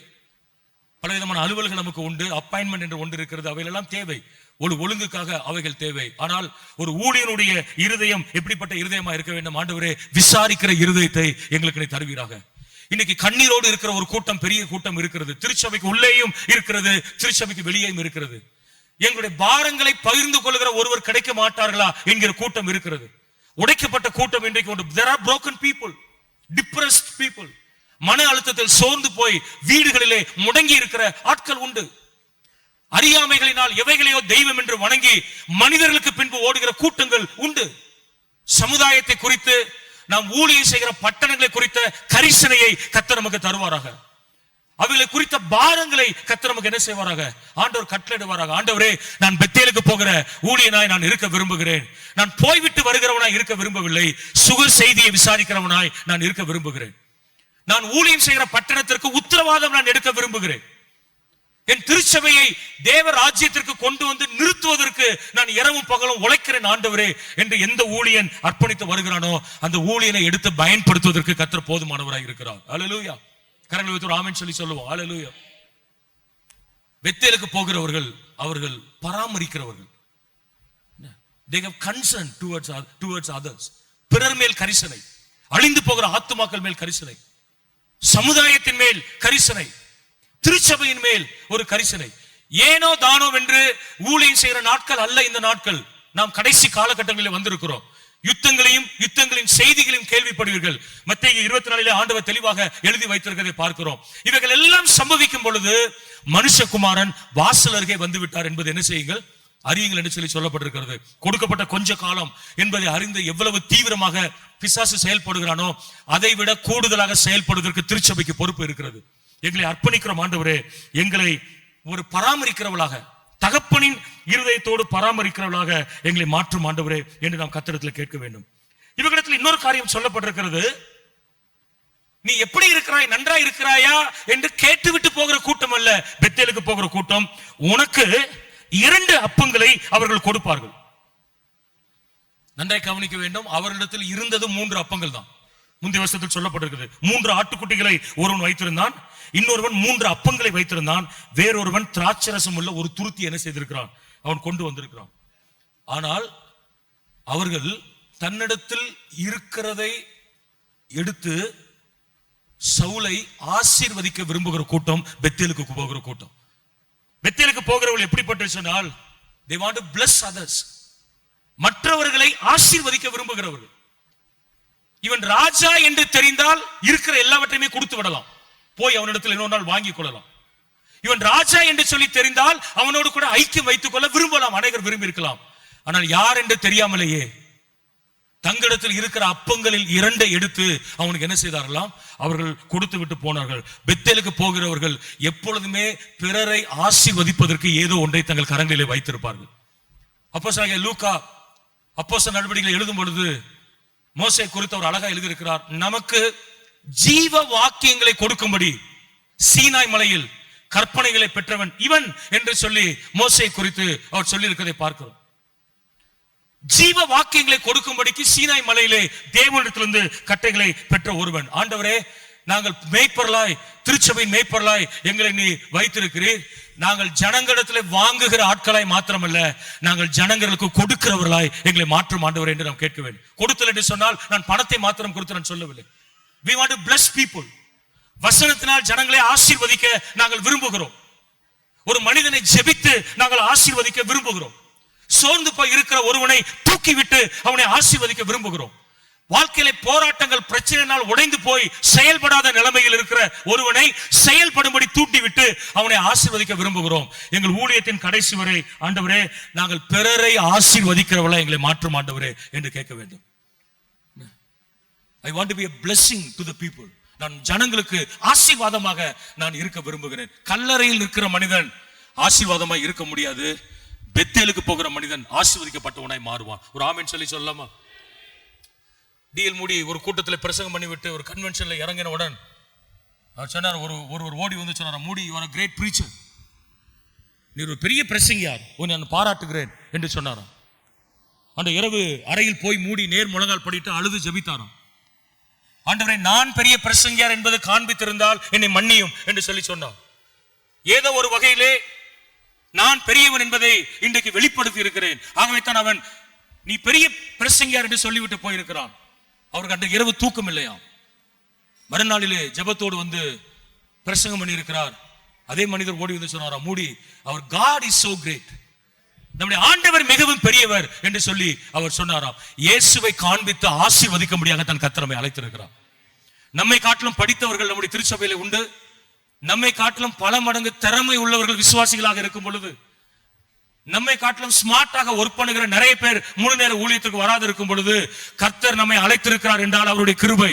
பல விதமான அலுவல்கள் நமக்கு உண்டு, அப்பாயின்மெண்ட் என்று ஒன்று இருக்கிறது, அவைகள் எல்லாம் தேவை, ஒரு ஒழுங்குக்காக அவைகள் தேவை. ஆனால் ஒரு ஊழியனுடைய இருதயம் எப்படிப்பட்ட இருதயமா இருக்க வேண்டும்? ஆண்டவரே, விசாரிக்கிற இருதயத்தை எங்களுக்கு நீ தருவீராக. இன்னைக்கு கண்ணீரோடு இருக்கிற ஒரு கூட்டம், பெரிய கூட்டம் இருக்கிறது. திருச்சபைக்கு உள்ளேயும் இருக்கிறது, திருச்சபைக்கு வெளியேயும் இருக்கிறது. எங்களுடைய பாரங்களை பகிர்ந்து கொள்கிற ஒருவர் கிடைக்க மாட்டார்களா என்கிற கூட்டம் இருக்கிறது. உடைக்கப்பட்ட கூட்டம் இன்றைக்கு உண்டு. There are broken people, depressed people. மன அழுத்தத்தில் சோர்ந்து போய் வீடுகளிலே முடங்கி இருக்கிற ஆட்கள் உண்டு. அறியாமைகளினால் எவைகளையோ தெய்வம் என்று வணங்கி மனிதர்களுக்கு பின்பு ஓடுகிற கூட்டங்கள் உண்டு. சமுதாயத்தை குறித்து, நாம் ஊழியம் செய்கிற பட்டணங்களை குறித்த கரிசனையை கர்த்தர் நமக்கு தருவாராக. அவைகளை குறித்த பாரங்களை கர்த்தர் நமக்கு என்ன செய்வாராக? ஆண்டவர் கட்டளையிடுவாராக. ஆண்டவரே, நான் பெத்தேலுக்கு போகிற ஊழியனாய் நான் இருக்க விரும்புகிறேன். நான் போய்விட்டு வருகிறவனாய் இருக்க விரும்பவில்லை. சுக செய்தியை விசாரிக்கிறவனாய் நான் இருக்க விரும்புகிறேன். நான் ஊழியம் செய்கிற பட்டணத்திற்கு உத்தரவாதம் நான் எடுக்க விரும்புகிறேன். என் திருச்சபையை தேவ ராஜ்யத்திற்கு கொண்டு வந்து நிறுத்துவதற்கு நான் இரவும் பகலும் உழைக்கிறேன் ஆண்டவரே என்று எந்த ஊழியன் அர்ப்பணித்து வருகிறானோ அந்த ஊழியனை எடுத்து பயன்படுத்துவதற்கு கர்த்தர் போதுமானவராய் இருக்கிறார். அல்லேலூயா. கரங்களை வைத்து ஆமென் சொல்லி சொல்லுவோம். அல்லேலூயா. பெத்தேலுக்கு போகிறவர்கள் அவர்கள் பராமரிக்கிறவர்கள். They have concern towards others. பிறர் மேல் கரிசனை, அழிந்து போகிற ஆத்துமாக்கள் மேல் கரிசனை, சமுதாயத்தின் மேல் கரிசனை, திருச்சபையின் மேல் ஒரு கரிசனை. ஏனோ தானோ என்று ஊழியம் செய்கிற நாட்கள் அல்ல இந்த நாட்கள். நாம் கடைசி காலகட்டங்களில் வந்திருக்கிறோம். யுத்தங்களின் செய்திகளையும் கேள்விப்படுவீர்கள். மத்தேயு 24 ஆண்டவர் தெளிவாக எழுதி வைத்திருக்கிறதை பார்க்கிறோம். இவைகள் எல்லாம் சம்பவிக்கும் பொழுது மனுஷகுமாரன் வாசல் அருகே வந்து விட்டார் என்பது என்ன செய்யுங்கள், அறியுங்கள் என்று சொல்லி சொல்லப்பட்டிருக்கிறது. கொடுக்கப்பட்ட கொஞ்ச காலம் என்பதை அறிந்து எவ்வளவு தீவிரமாக பிசாசு செயல்படுகிறானோ அதை விட கூடுதலாக செயல்படுவதற்கு திருச்சபைக்கு பொறுப்பு இருக்கிறது. எங்களை அர்ப்பணிக்கிறோம் ஆண்டவரே, எங்களை ஒரு பராமரிக்கிறவளாக, தகப்பனின் இருதயத்தோடு பராமரிக்கிறவளாக எங்களை மாற்றும் ஆண்டவரே என்று நாம் கர்த்தரிடத்தில் கேட்க வேண்டும். இவர்களிடத்தில் இன்னொரு காரியம் சொல்லப்பட்டிருக்கிறது. நீ எப்படி இருக்கிறாய், நன்றாய் இருக்கிறாயா என்று கேட்டுவிட்டு போகிற கூட்டம் அல்ல பெத்தேலுக்கு போகிற கூட்டம். உனக்கு 2 அப்பங்களை அவர்கள் கொடுப்பார்கள். நன்றாய் கவனிக்க வேண்டும். அவர்களிடத்தில் இருந்தது 3 அப்பங்கள் தான். முந்தைய வருஷத்தில் சொல்லப்பட்டிருக்கிறது. 3 ஆட்டுக்குட்டிகளை ஒருவன் வைத்திருந்தான், இன்னொருவன் 3 அப்பங்களை வைத்திருந்தான், வேறொருவன் திராட்சரசம் உள்ள ஒரு துருத்தி என்ன செய்திருக்கிறான், அவன் கொண்டு வந்திருக்கிறான். ஆனால் அவர்கள் தன்னிடத்தில் இருக்கிறதை எடுத்து சவுலை ஆசீர்வதிக்க விரும்புகிற கூட்டம் பெத்தேலுக்கு போகிற கூட்டம். பெத்தேலுக்கு போகிறவர்கள் எப்படிப்பட்ட சொன்னால், they want to bless others, மற்றவர்களை ஆசீர்வதிக்க விரும்புகிறவர்கள். இவன் ராஜா என்று தெரிந்தால் இருக்கிற எல்லாவற்றையுமே கொடுத்து விடலாம், போய் அவனிடத்தில் இன்னொரு நாள் வாங்கிக் கொள்ளலாம். இவன் ராஜா என்று சொல்லி தெரிந்தால் அவனோடு கூட ஐக்கியம் வைத்துக் கொள்ள விரும்பலாம், அநேகர் விரும்பி இருக்கலாம். ஆனால் யார் என்று தெரியாமலேயே தங்களிடத்தில் இருக்கிற அப்பங்களில் 2 எடுத்து அவனுக்கு என்ன செய்தார்களாம், அவர்கள் கொடுத்து விட்டு போனார்கள். பெத்தேலுக்கு போகிறவர்கள் எப்பொழுதுமே பிறரை ஆசீர்வதிப்பதற்கு ஏதோ ஒன்றை தங்கள் கரங்களிலே வைத்திருப்பார்கள். அப்போஸ்தலனாகிய லூக்கா அப்போஸ்தலர் நடவடிக்கைகளை எழுதும் பொழுது மோசே குறித்து அவர் அழகா எழுதியிருக்கிறார். நமக்கு ஜீவ வாக்கியங்களை கொடுக்கும்படி சீனாய் மலையில் கற்பனைகளை பெற்றவன் இவன் என்று சொல்லி மோசே குறித்து அவர் சொல்லி இருக்கிறதை பார்க்கிறோம். ஜீவ வாக்கியங்களை கொடுக்கும்படிக்கு சீனாய் மலையிலே தேவனிடத்திலிருந்து கட்டைகளை பெற்ற ஒருவன். ஆண்டவரே, நாங்கள் மேய்ப்பர்களாய், திருச்சபையின் மேய்ப்பர்களாய் எங்களை நீ வைத்திருக்கிறீர். நாங்கள் ஜனங்களிடத்தில் வாங்குகிற ஆட்களாய் மாத்திரமல்ல, நாங்கள் ஜனங்களுக்கு கொடுக்கிறவர்களாய் எங்களை மாற்றும் ஆண்டவரே என்று நாம் கேட்க வேண்டும். கொடுத்தல் என்று சொன்னால் நான் பணத்தை மாத்திரம் கொடுத்து நான் சொல்லவில்லை. We want to bless people. வசனத்தினால் ஜனங்களை ஆசீர்வதிக்க நாங்கள் விரும்புகிறோம். ஒரு மனிதனை ஜெபித்து நாங்கள் ஆசீர்வதிக்க விரும்புகிறோம். சோர்ந்து போய் இருக்கிற ஒருவனை தூக்கிவிட்டு அவனை ஆசீர்வதிக்க விரும்புகிறோம். வாழ்க்கையில போராட்டங்கள் பிரச்சனையினால் உடைந்து போய் செயல்படாத நிலைமையில் இருக்கிற ஒருவனை செயல்படும்படி தூண்டிவிட்டு அவனை ஆசீர்வதிக்க விரும்புகிறோம். எங்கள் ஊழியத்தின் கடைசி வரை ஆண்டவரே, நாங்கள் பிறரை ஆசீர்வதிக்கிறவளை எங்களை மாற்றும் ஆண்டவரே என்று கேட்க வேண்டும். I want to be a blessing to the people. நான் ஜனங்களுக்கு ஆசீர்வாதமாக நான் இருக்க விரும்புகிறேன். கல்லறையில் இருக்கிற மனிதன் ஆசீர்வாதமாய் இருக்க முடியாது. பெத்தேலுக்கு போகிற மனிதன் ஆசீர்வதிக்கப்பட்டவனாய் மாறுவான். ஒரு ஆமென் சொல்லி சொல்லலாமா? டிஎல் மூடி ஒரு கூட்டத்தில் பிரசங்கம் பண்ணிவிட்டு ஒரு கன்வென்ஷன்ல இறங்கின உடன் அவர் சொன்னார், ஒரு ஓடி வந்து சொன்னார், மூடி, you are a great preacher, நீ ஒரு பெரிய பிரசங்கியார், உன்னை நான் பாராட்டுகிறேன் என்று சொன்னாராம். அந்த இரவு அறையில் போய் மூடி நேர் முழங்கால் படிட்டு அழுது ஜெபித்தாராம். ஆண்டவரே, நான் பெரிய பிரசங்கியார் என்பது காண்பித்திருந்தால் என்னை மன்னியும் என்று சொல்லி சொன்னார். ஏதோ ஒரு வகையிலே நான் பெரியவன் என்பதை இன்றைக்கு வெளிப்படுத்தி இருக்கிறேன். ஆகவே தான் அவன் நீ பெரிய பிரசங்கியார் என்று சொல்லிவிட்டு போயிருக்கிறான். அவருக்கு அந்த இரவு தூக்கம் இல்லையாம். மறுநாளிலே ஜெபத்தோடு வந்து பிரசங்கம் பண்ணி இருக்கிறார். அதே மனிதர் ஓடி வந்து சொன்னாராம், மூடி, அவர் God is so great, நம்முடைய ஆண்டவர் மிகவும் பெரியவர் என்று சொல்லி அவர் சொன்னாராம். இயேசுவை காண்பித்து ஆசீர்வதிக்கும்படியாக தன் கர்த்தரை அழைத்திருக்கிறார். நம்மை காட்டிலும் படித்தவர்கள் நம்முடைய திருச்சபையில உண்டு. நம்மை காட்டிலும் பல மடங்கு திறமை உள்ளவர்கள் விசுவாசிகளாக இருக்கும் பொழுது, நம்மை காட்டிலும் ஸ்மார்ட்டாக ஒர்க் பண்ணுகிற நிறைய பேர் முழு நேர ஊழியத்துக்கு வராது இருக்கும் பொழுது கர்த்தர் நம்மை அழைத்திருக்கிறார் என்றால் அவருடைய கிருபை.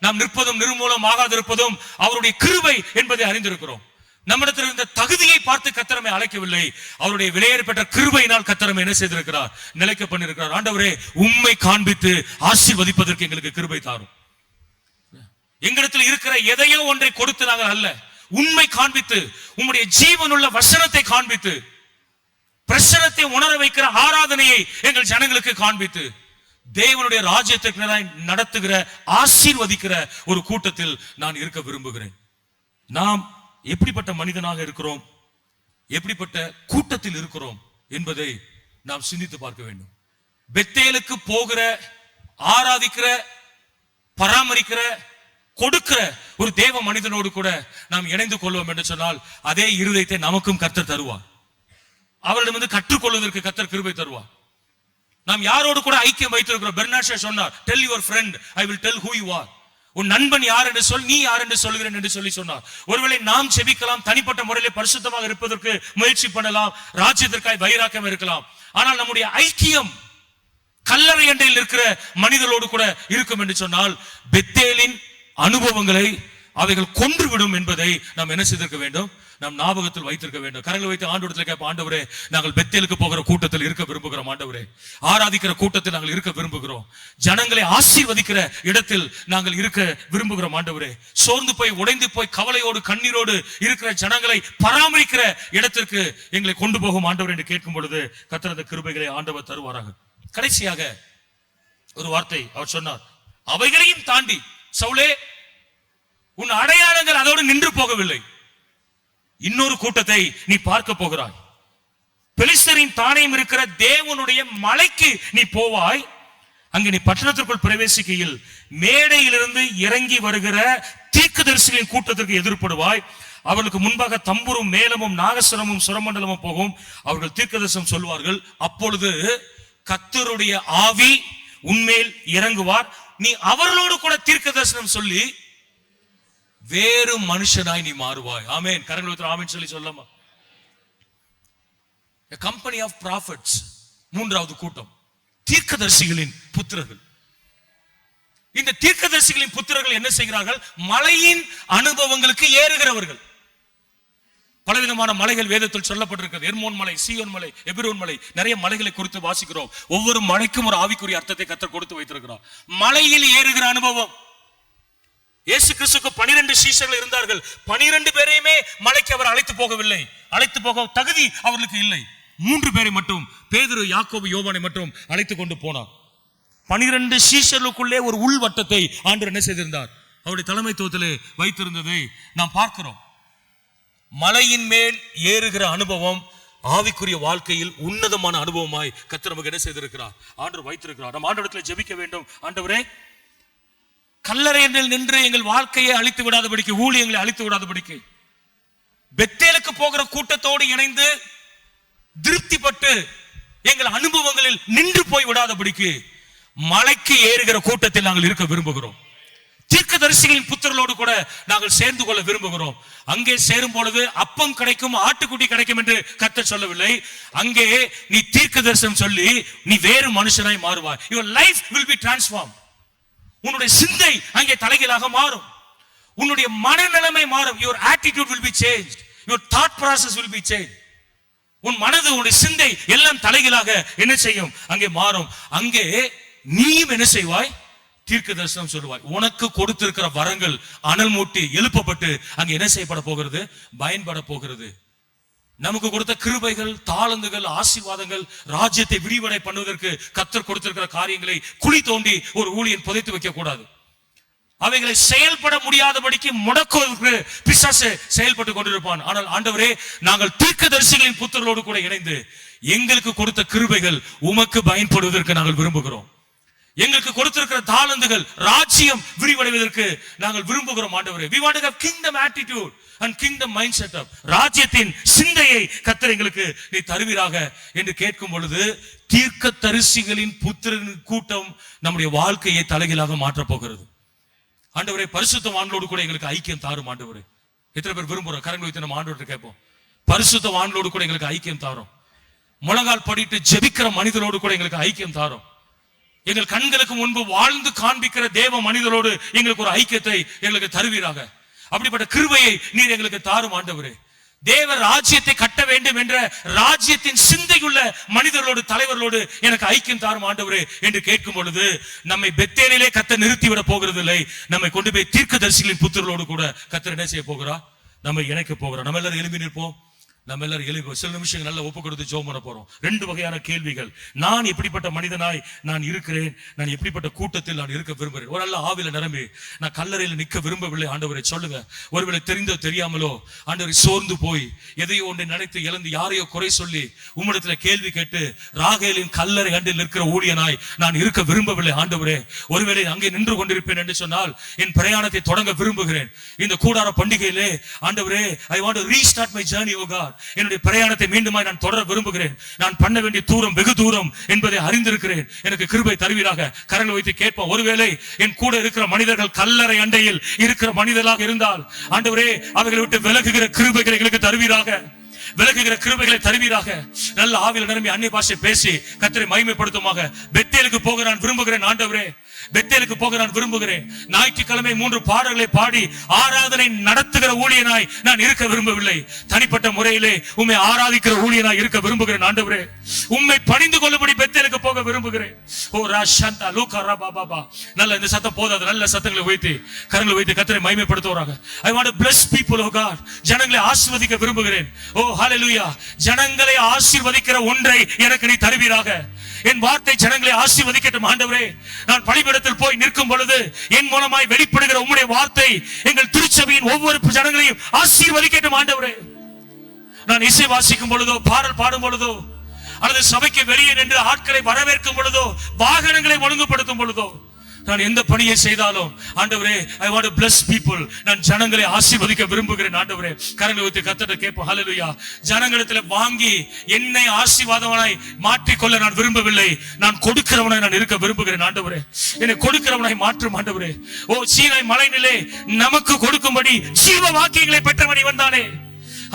நாம் நிற்பதும் நிர்மூலம் ஆகாதிருப்பதும் அவருடைய கிருபை என்பதை அறிந்திருக்கிறோம். நம்மிடத்தில் இருந்த தகுதியை பார்த்து கர்த்தர் நம்மை அழைக்கவில்லை, அவருடைய விலையேறப்பட்ட கிருபையினால் கர்த்தர் நம்மை என்ன செய்திருக்கிறார், நிலைக்க பண்ணியிருக்கிறார். ஆண்டவரே, உம்மை காண்பித்து ஆசீர்வதிப்பதற்கு எங்களுக்கு கிருபை தாரும். எங்களிடத்தில் இருக்கிற எதையோ ஒன்றை கொடுத்து நாங்கள் அல்ல, உண்மை காண்பித்து, உம்முடைய ஜீவனுள்ள வசனத்தை காண்பித்து, பிரசனத்தை உணர வைக்கிற ஆராதனையை எங்கள் ஜனங்களுக்கு காண்பித்து, தேவனுடைய ராஜ்யத்திற்கு நடத்துகிற ஆசீர்வதிக்கிற ஒரு கூட்டத்தில் நான் இருக்க விரும்புகிறேன். நாம் எப்படிப்பட்ட மனிதனாக இருக்கிறோம், எப்படிப்பட்ட கூட்டத்தில் இருக்கிறோம் என்பதை நாம் சிந்தித்து பார்க்க வேண்டும். பெத்தேலுக்கு போகிற, ஆராதிக்கிற, பராமரிக்கிற, கொடுக்கிற ஒரு தேவ மனிதனோடு கூட நாம் இணைந்து கொள்வோம் என்று சொன்னால் அதே இருதயத்தை நமக்கும் கர்த்தர் தருவார். அவரிடமிருந்து கற்றுக்கொள்வதற்கு கர்த்தர் கிருபை தருவார். நாம் யாரோடு கூட ஐக்கியம் வைத்திருக்கிறோம். பெர்னாட் ஷா சொன்னார், tell your friend I will tell who you are. உன் நண்பன் யார் என்று சொல், நீ யார் என்று சொல்கிறேன் என்று சொல்லி சொன்னார். ஒருவேளை நாம் செபிக்கலாம், தனிப்பட்ட முறையிலே பரிசுத்தமாக இருப்பதற்கு முயற்சி பண்ணலாம், ராஜ்யத்திற்காய் வைராக்கியம் இருக்கலாம். ஆனால் நம்முடைய ஐக்கியம் கல்லறை அண்டையில் இருக்கிற மனிதர்களோடு கூட இருக்கும் என்று சொன்னால் பெத்தேலின் அனுபவங்களை அவைகள் கொன்றுவிடும் என்பதை நாம் என்ன செய்திருக்க வேண்டும்? நாம் ஞாபகத்தில் வைத்திருக்க வேண்டும். கரங்களை வைத்து ஆண்டவரிடத்தில் கேட்போம், ஆண்டவரே, நாங்கள் பெத்தேலுக்கு போகிற கூட்டத்தில் இருக்க விரும்புகிறோம். ஆண்டவரே, ஆராதிக்கிற கூட்டத்தில் நாங்கள் இருக்க விரும்புகிறோம். ஜனங்களை ஆசீர்வதிக்கிற இடத்தில் நாங்கள் இருக்க விரும்புகிறோம். ஆண்டவரே, சோர்ந்து போய் உடைந்து போய் கவலையோடு கண்ணீரோடு இருக்கிற ஜனங்களை பராமரிக்கிற இடத்திற்கு எங்களை கொண்டு போகும் ஆண்டவர் என்று கேட்கும் பொழுது கர்த்தர் அந்த கிருபைகளை ஆண்டவர் தருவாராக. கடைசியாக ஒரு வார்த்தை அவர் சொன்னார், அவைகளையும் தாண்டி சவுலே, உன் அடையாளங்கள் அதோடு நின்று போகவில்லை. இன்னொரு கூட்டத்தை நீ பார்க்க போகிறாய். பெலிஸ்தரின் தானியம் இருக்கிற தேவனுடைய மலைக்கு நீ போவாய். அங்கு நீ பட்டணத்திற்குள் பிரவேசிக்கையில் மேடையிலிருந்து இறங்கி வருகிற தீர்க்கதரிசிகளின் கூட்டத்திற்கு எதிர்ப்படுவாய். அவர்களுக்கு முன்பாக தம்புரும் மேளமும் நாகஸ்வரமும் சுரமண்டலமும் போகும். அவர்கள் தீர்க்கதரிசனம் சொல்வார்கள். அப்பொழுது கர்த்தருடைய ஆவி உன்மேல் இறங்குவார். நீ அவர்களோடு கூட தீர்க்கதரிசனம் சொல்லி வேறு மனுஷனாய் நீ மாறுவாய். ஆமென். கரங்களை வைத்து ஆமென் சொல்லி சொல்லமா. A company of prophets. மூன்றாவது கூட்டம் தீர்க்கதரிசிகளின் புத்திரர்கள். இந்த தீர்க்கதரிசிகளின் புத்திரர்கள் என்ன செய்கிறார்கள்? மலையின் அனுபவங்களுக்கு ஏறுகிறவர்கள். பலவிதமான மலைகள் வேதத்தில் சொல்லப்பட்டிருக்கிறது. எர்மோன் மலை, சீயோன் மலை, எபிரோன் மலை, நிறைய மலைகளை குறித்து வாசிக்கிறோம். ஒவ்வொரு மலைக்கும் ஒரு ஆவிக்குரிய அர்த்தத்தை கர்த்தர் கொடுத்து வைத்திருக்கிறார். மலையில் ஏறுகிற அனுபவம். இயேசு கிறிஸ்துவுக்கு 12 சீஷர்கள் இருந்தார்கள். 12 பேரையுமே மலைக்கு அவர் அழைத்து போகவில்லை. அழைத்து போக தகுதி அவர்களுக்கு இல்லை. 3 பேரை மட்டும், பேதுரு, யாக்கோபு, யோவானை மட்டும் அழைத்து கொண்டு போனார். 12 சீஷர்களுக்குள்ளே ஒரு உள் வட்டத்தை ஆண்டவர் என்ன செய்திருந்தார்? அவருடைய தலைமைத்துவத்திலே வைத்திருந்ததை நாம் பார்க்கிறோம். மலையின் மேல் ஏறுகிற அனுபவம் ஆவிக்குரிய வாழ்க்கையில் உன்னதமான அனுபவமாய் கர்த்தர் நமக்கு என்ன செய்திருக்கிறார்? ஆண்டவர் வைத்திருக்கிறார். நாம் ஆண்டவரிடத்தில் ஜெபிக்க வேண்டும். ஆண்டவரே, கல்லறையில் நின்று எங்கள் வாழ்க்கையை அழித்து விடாதபடிக்கு, ஊழியங்களை அழித்து விடாதபடிக்கு, பெத்தேலுக்கு போகிற கூட்டத்தோடு இணைந்து திருப்திப்பட்டு எங்கள் அனுபவங்களில் நின்று போய் விடாதபடிக்கு மலைக்கு ஏறுகிற கூட்டத்தில் நாங்கள் இருக்க விரும்புகிறோம். தீர்க்கதரிசிகளின் புத்திரர்களோடு கூட நாங்கள் சேர்ந்து கொள்ள விரும்புகிறோம். அங்கே சேரும் பொழுது அப்பம் கிடைக்கும், ஆட்டுக்குட்டி கிடைக்கும் என்று கர்த்தர் சொல்லவில்லை. அங்கே நீ தீர்க்க தரிசனம் சொல்லி நீ வேறு மனுஷனாய் மாறுவாய். Your life will be transformed. உன்னுடைய சிந்தை அங்கே தலைகீழாக மாறும். உன்னுடைய மனநிலைமை மாறும். Your attitude will be changed. Your thought process will be changed. உன் மனது, உன்னுடைய சிந்தை எல்லாம் தலைகீழாக என்ன செய்யும்? அங்கே மாறும். அங்கே நீயும் என்ன செய்வாய்? தீர்க்க தரிசனம் சொல்லுவாய். உனக்கு கொடுத்திருக்கிற வரங்கள் அனல் மூட்டி எழுப்பப்பட்டு அங்கே என்ன செய்யப்பட போகிறது? பயன்பட போகிறது. நமக்கு கொடுத்த கிருபைகள், தாளந்துகள், ஆசீர்வாதங்கள், ராஜ்யத்தை விரிவடை பண்ணுவதற்கு கர்த்தர் கொடுத்திருக்கிற காரியங்களை குழி தோண்டி ஒரு ஊழியன் புதைத்து வைக்க கூடாது. அவைகளை செயல்பட முடியாதபடிக்கு முடக்குவதற்கு பிசாசு செயல்பட்டு கொண்டிருப்பான். ஆனால் ஆண்டவரே, நாங்கள் தீர்க்கதரிசிகளின் புத்திரர்களோடு கூட இணைந்து எங்களுக்கு கொடுத்த கிருபைகள் உமக்கு பயன்படுவதற்கு நாங்கள் விரும்புகிறோம். எங்களுக்கு கொடுத்திருக்கிற தாளந்துகள் ராஜ்யம் விரிவடைவதற்கு நாங்கள் விரும்புகிறோம். ஆண்டவரே, we want to have kingdom attitude and kingdom mindset. ராஜ்யத்தின் சிந்தையை கர்த்தர் எங்களுக்கு நீ தருவீராக என்று கேட்கும் பொழுது தீர்க்கதரிசிகளின் புத்திரரின் கூட்டம் நம்முடைய வாழ்க்கையை தலைகீழாக மாற்றப் போகிறது. ஆண்டவரே, பரிசுத்தவான்களோடு கூட எங்களுக்கு ஐக்கியம் தாரும். ஆண்டவரே, எத்தனை பேர் விரும்புறோம்? கரங்களை வைத்து நம்ம ஆண்டவர்கிட்ட கேட்போம். பரிசுத்தவான்களோடு கூட எங்களுக்கு ஐக்கியம் தாரும். முழங்கால் படிட்டு ஜெபிக்கிற மனிதரோடு கூட எங்களுக்கு ஐக்கியம் தாரும். எங்கள் கண்களுக்கு முன்பு வாழ்ந்து காண்பிக்கிற தேவ மனிதரோடு எங்களுக்கு ஒரு ஐக்கியத்தை எங்களுக்கு தருவீராக. அப்படிப்பட்ட கிருபையை நீர் எங்களுக்கு தாரும். ஆண்டவரே, தேவ ராஜ்யத்தை கட்ட வேண்டும் என்ற ராஜ்யத்தின் சிந்தையுள்ள மனிதர்களோடு, தலைவர்களோடு எனக்கு ஐக்கியம் தாரும் ஆண்டவரே என்று கேட்கும் பொழுது நம்மை பெத்தேலிலே கர்த்தர் நிறுத்திவிட போகிறது இல்லை. நம்மை கொண்டு போய் தீர்க்கதரிசிகளின் புத்திரர்களோடு கூட கர்த்தர் என்ன செய்ய போகிறார்? நம்மை இணைக்க போகிறார். நம்ம எல்லாரும் எழுப்பி நிற்போம். நம்ம எல்லாரும் எழுப்பி சில நிமிஷங்கள் நல்லா ஒப்பு கொடுத்து ஜெபம் பண்ண போறோம். 2 வகையான கேள்விகள். நான் எப்படிப்பட்ட மனிதனாய் நான் இருக்கிறேன்? நான் எப்படிப்பட்ட கூட்டத்தில் நான் இருக்க விரும்புகிறேன்? ஒரு நல்ல ஆவில நிரம்பி நான் கல்லறையில் நிற்க விரும்பவில்லை. ஆண்டவரை சொல்லுங்க. ஒருவேளை தெரிந்தோ தெரியாமலோ ஆண்டவரை சோர்ந்து போய் எதையோ ஒன்றை நினைத்து இழந்து யாரையோ குறை சொல்லி உம்மிடத்துல கேள்வி கேட்டு ராகேலின் கல்லறை அண்டில் நிற்கிற ஊழியனாய் நான் இருக்க விரும்பவில்லை. ஆண்டவரே, ஒருவேளை அங்கே நின்று கொண்டிருப்பேன் என்று சொன்னால் என் பிரயாணத்தை தொடங்க விரும்புகிறேன். இந்த கூடார பண்டிகையிலே ஆண்டவரே, I want to restart my journey, oh God. என்னுடைய பிரயாணத்தை மீண்டுமாய் நான் தொடர விரும்புகிறேன். நான் பண்ண வேண்டிய தூரம் வெகு தூரம் என்பதை அறிந்திருக்கிறேன். எனக்கு கிருபை தருவீராக. கரங்களை வைத்து கேட்போம். ஒருவேளை என் கூட இருக்கிற மனிதர்கள் கல்லறை அண்டையில் இருக்கிற மனிதர்களாக இருந்தால் ஆண்டவரே, அவர்களை விட்டு விலகுகிற கிருபைகளை எங்களுக்கு தருவீராக. விலகுகிற கிருபைகளை தருவீராக. நல்ல ஆவியில் நிரம்பி அந்நிய பாஷை பேசி கர்த்தரை மகிமைப்படுத்துமாக. பெத்தேலுக்கு போக நான் விரும்புகிறேன். ஆண்டவரே, பெத்தேலுக்கு போக நான் விரும்புகிறேன். ஞாயிற்றுக்கிழமை 3 பாடல்களை பாடி ஆராதனை நடத்துகிற ஊழியனாய் நான் இருக்க விரும்பவில்லை. தனிப்பட்ட முறையிலே உம்மை ஆராதிக்கிற ஊழியனாய் இருக்க விரும்புகிறேன் ஆண்டவரே. உம்மை பணிந்து கொள்ளும்படி பெத்தேலுக்கு போக விரும்புகிறேன். ஓ ராஷந்தா லூகா ரபா பாபா. நல்ல இந்த சத்தம் போதாது. நல்ல சத்தங்களை வைத்து கரங்களை வைத்து கர்த்தரை மகிமைப்படுத்துவாராக. I want to bless people, oh God. ஜனங்களை ஆசீர்வதிக்க விரும்புகிறேன். ஓ ஹalleluya. ஜனங்களை ஆசீர்வதிக்கிற ஒன்றை எனக்கு நீ தருவீராக. என் வார்த்தை ஜனங்களை ஆசீர்வதிக்கட்டும் ஆண்டவரே. நான் பலிபீடத்தில் போய் நிற்கும் பொழுது என் மூலமாய் வெளிப்படுகிற உம்முடைய வார்த்தை எங்கள் திருச்சபையின் ஒவ்வொரு ஜனங்களையும் ஆசீர்வதிக்கட்டும் ஆண்டவரே. நான் இசை வாசிக்கும் பொழுதோ, பாடல் பாடும் பொழுதோ, அல்லது சபைக்கு வெளியே நின்று ஆட்களை வரவேற்கும் பொழுதோ, வாகனங்களை ஒழுங்குபடுத்தும் பொழுதோ, நான் எந்த பணியை செய்தாலும் ஆண்டவரே, I want to bless people. நான் ஜனங்களை ஆசீர்வதிக்க விரும்புகிறேன் ஆண்டவரே. கரங்களை வைத்து கர்த்தரை கேட்போம். ஹalleluya. ஜனங்களிடத்தில் வாங்கி என்னை ஆசீர்வாதமாய் மாற்றிக்கொள்ள நான் விரும்பவில்லை. நான் கொடுக்கிறவனாய் நான் இருக்க விரும்புகிறேன் ஆண்டவரே. என்னை கொடுக்கிறவனாய் மாற்றும் ஆண்டவரே. ஓ சீனாய் மலையிலே நமக்கு கொடுக்கும்படி ஜீவ வாக்கியங்களை பெற்றவன் இவன் தானே.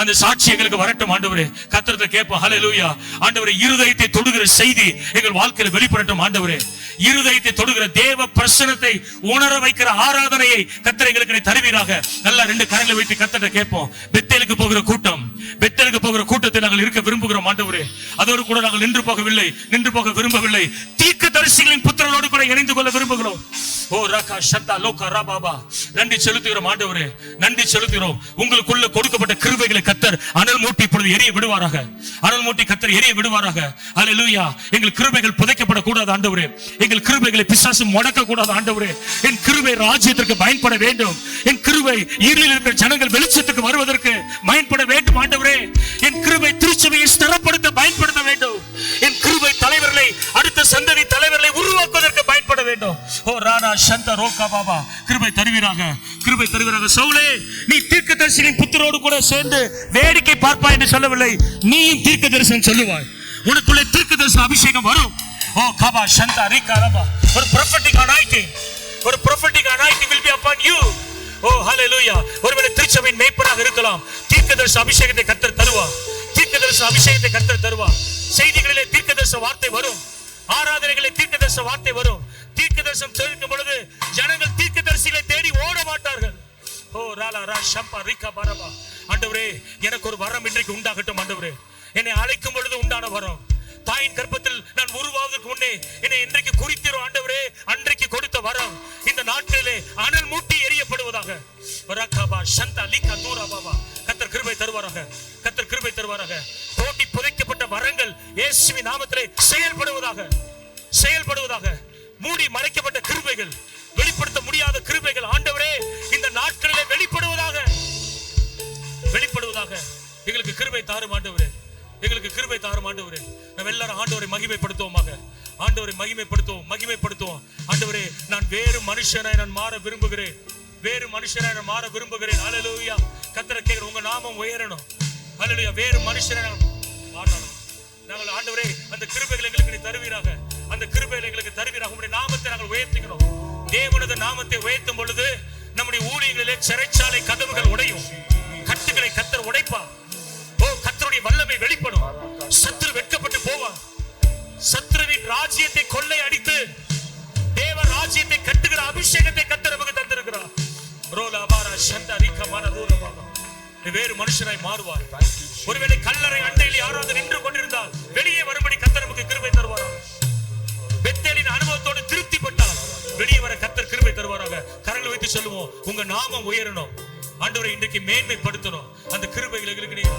அந்த சாட்சி எங்களுக்கு வரட்டும் ஆண்டவரே. கர்த்தரை கேட்போம். ஹalleluya. ஆண்டவரே, இருதயத்தை தொடுகிற செய்தி எங்கள் வாழ்க்கையில் வெளிப்படட்டும் ஆண்டவரே. இருதயத்தை தொடுகிற தேவ பிரசன்னத்தை உணர வைக்கிற ஆராதனையை கர்த்தர் எங்களுக்கு தருவீராக. நல்லா 2 கரங்களை வைத்து கர்த்தரை கேட்போம். பெத்தேலுக்கு போகிற கூட்டம், பெத்தேலுக்கு போகிற கூட்டத்தில் நாங்கள் இருக்க விரும்புகிறோம் ஆண்டவரே. அதோடு கூட நாங்கள் நின்று போக விரும்பவில்லை. தீர்க்கதரிசிகளின் புத்திரரோடு கூட இணைந்து கொள்ள விரும்புகிறோம். ஓ ரகா ஷத்தா லோகா ரபாபா. நன்றி செலுத்துகிறோம் ஆண்டவரே. நன்றி செலுத்துகிறோம். உங்களுக்குள்ள கொடுக்கப்பட்ட கிருபைகளை கர்த்தர் அனல் மூட்டி இப்பொழுது எரிய விடுவாராக. அனல் மூட்டி கர்த்தர் எரிய விடுவாராக. ஹalleluya. எங்கள் கிருபைகள் புதைக்கப்படக்கூடாது ஆண்டவரே. எங்கள் கிருபைகளை பிசாசு முடக்க கூடாது ஆண்டவரே. என் கிருபை ராஜ்யத்திற்கு பயன்பட வேண்டும். என் கிருபை இருளில் இருக்கிற ஜனங்கள் வெளிச்சத்துக்கு வருவதற்கு பயன்பட வேண்டும் ஆண்டவரே. என் கிருபை திருச்சபையை ஸ்திரப்படுத்த பயன்படுத்த வேண்டும். என் கிருபை தலைவர்களை, அடுத்த சந்ததி தலைவர்களை உருவாக்குவதற்கு பயன்பட வேண்டும். ஓ ராணா சந்த ரோகா பாபா. கிருபை தருவீராக, கிருபை தருவீராக. சவுலே, நீ தீர்க்கதரிசியின் புத்திரோடு கூட சேர்ந்து வேடிக்கை பார்ப்பாய் என்று சொல்லவில்லை. நீயும் தீர்க்க தரிசனம் சொல்லுவாய். உனக்குள்ளே தீர்க்க தரிசன அபிஷேகம் வரும். ஓ கபா சந்தா ரிகா ரபா. ஒரு prophetic anointing, ஒரு prophetic anointing will be upon you. ஓ ஹalleluya. ஒருவேளை திருச்சபையின் மேய்ப்பனாக இருக்கலாம். தீர்க்கதரிசன அபிஷேகத்தை கர்த்தர் தருவார். தீர்க்கதரிசன அபிஷேகத்தை கர்த்தர் தருவார். செய்திகளிலே தீர்க்கதரிசன வார்த்தை வரும். ஆராதனைகளிலே தீர்க்கதரிசன வார்த்தை வரும். தீர்க்கதரிசனம் சொல்லும் பொழுது ஜனங்கள் தீர்க்கதரிசிகளை தேடி ஓட மாட்டார்கள். ஓ ராலா ரா ஷம்பா ரிகா பரபா. ஆண்டவரே, எனக்கு ஒரு வரம் இன்றைக்கு உண்டாகட்டும் ஆண்டவரே. என்னை அழைக்கும் பொழுது உண்டான வரம், தாயின் கர்ப்பத்தில் நான் உருவாவதற்கு முன்னே என்னை இன்றைக்கு குறித்திரும் ஆண்டவரே. அன்றைக்கு கொடுத்த வரம் இந்த நாட்களிலே அனல் மூட்டி எரியப்படுவதாக. ரகபா ஷந்தா லிகா தூரா பாபா. கர்த்தர் கிருபை தருவாராக. கர்த்தர் கிருபை தருவாராக. தோண்டி புதைக்கப்பட்ட வரங்கள் இயேசுவின் நாமத்திலே செயல்படுவதாக. செயல்படுவதாக. மூடி மறைக்கப்பட்ட கிருபைகள், வெளிப்படுத்த முடியாத கிருபைகள் ஆண்டவரே இந்த நாட்களிலே வெளிப்படுவதாக. வெளிப்படுவதாக. எங்களுக்கு கிருபை தாரும் ஆண்டவரே. எங்களுக்கு கிருபை தாரும் ஆண்டவரே. நாம் எல்லாரும் ஆண்டவரை மகிமைப்படுத்துவோமாக. ஆண்டவரை மகிமைப்படுத்துவோம். ஆண்டவரே, நான் வேறு மனுஷனாய் நான் மாற விரும்புகிறேன். வேறு மனுஷனாய் நான் மாற விரும்புகிறேன். ஹalleluya. கர்த்தரை கேட்கிறோம். உங்க நாமம் உயரணும். ஹalleluya. வேறு மனுஷனாய் நான் மாறணும். நாங்கள் ஆண்டவரே அந்த கிருபைகளை எங்களுக்கு நீ தருவீராக. அந்த கிருபைகளை எங்களுக்கு தருவீராக. உம்முடைய நாமத்தை நாங்கள் உயர்த்துகிறோம். தேவனது நாமத்தை உயர்த்தும் பொழுது நம்முடைய ஊழியங்களிலே சிறைச்சாலை கதவுகள் உடையும். கட்டுகளை கர்த்தர் உடைப்பார். ஓ கர்த்தருடைய வல்லமை வெளிப்படும். சத்துரு வெட்கப்பட்டு போவார். சத்துருவின் ராஜ்யத்தை கொள்ளை அடித்து தேவ ராஜ்யத்தை கட்டுகிற அபிஷேகத்தை கர்த்தர் நமக்கு தந்திருக்கிறார். ரோலா பாரா சந்தா ரிகா பாரா ரோலா பாபா. வேறு மனுஷனாய் மாறுவார். ஒருவேளை கல்லறை அண்டையில் யாராவது நின்று கொண்டிருந்தால் வெளியே வரும்படி கர்த்தர் நமக்கு கிருபை தருவாராக. பெத்தேலின் அனுபவத்தோடு திருப்திப்பட்டால் வெளியே வர கர்த்தர் கிருபை தருவாராக. கரங்களை வைத்து சொல்லுவோம், உங்க நாமம் உயரணும் ஆண்டவரை. இன்றைக்கு மேன்மைப்படுத்தணும். அந்த கிருபைகளை எங்களுக்கு நீங்க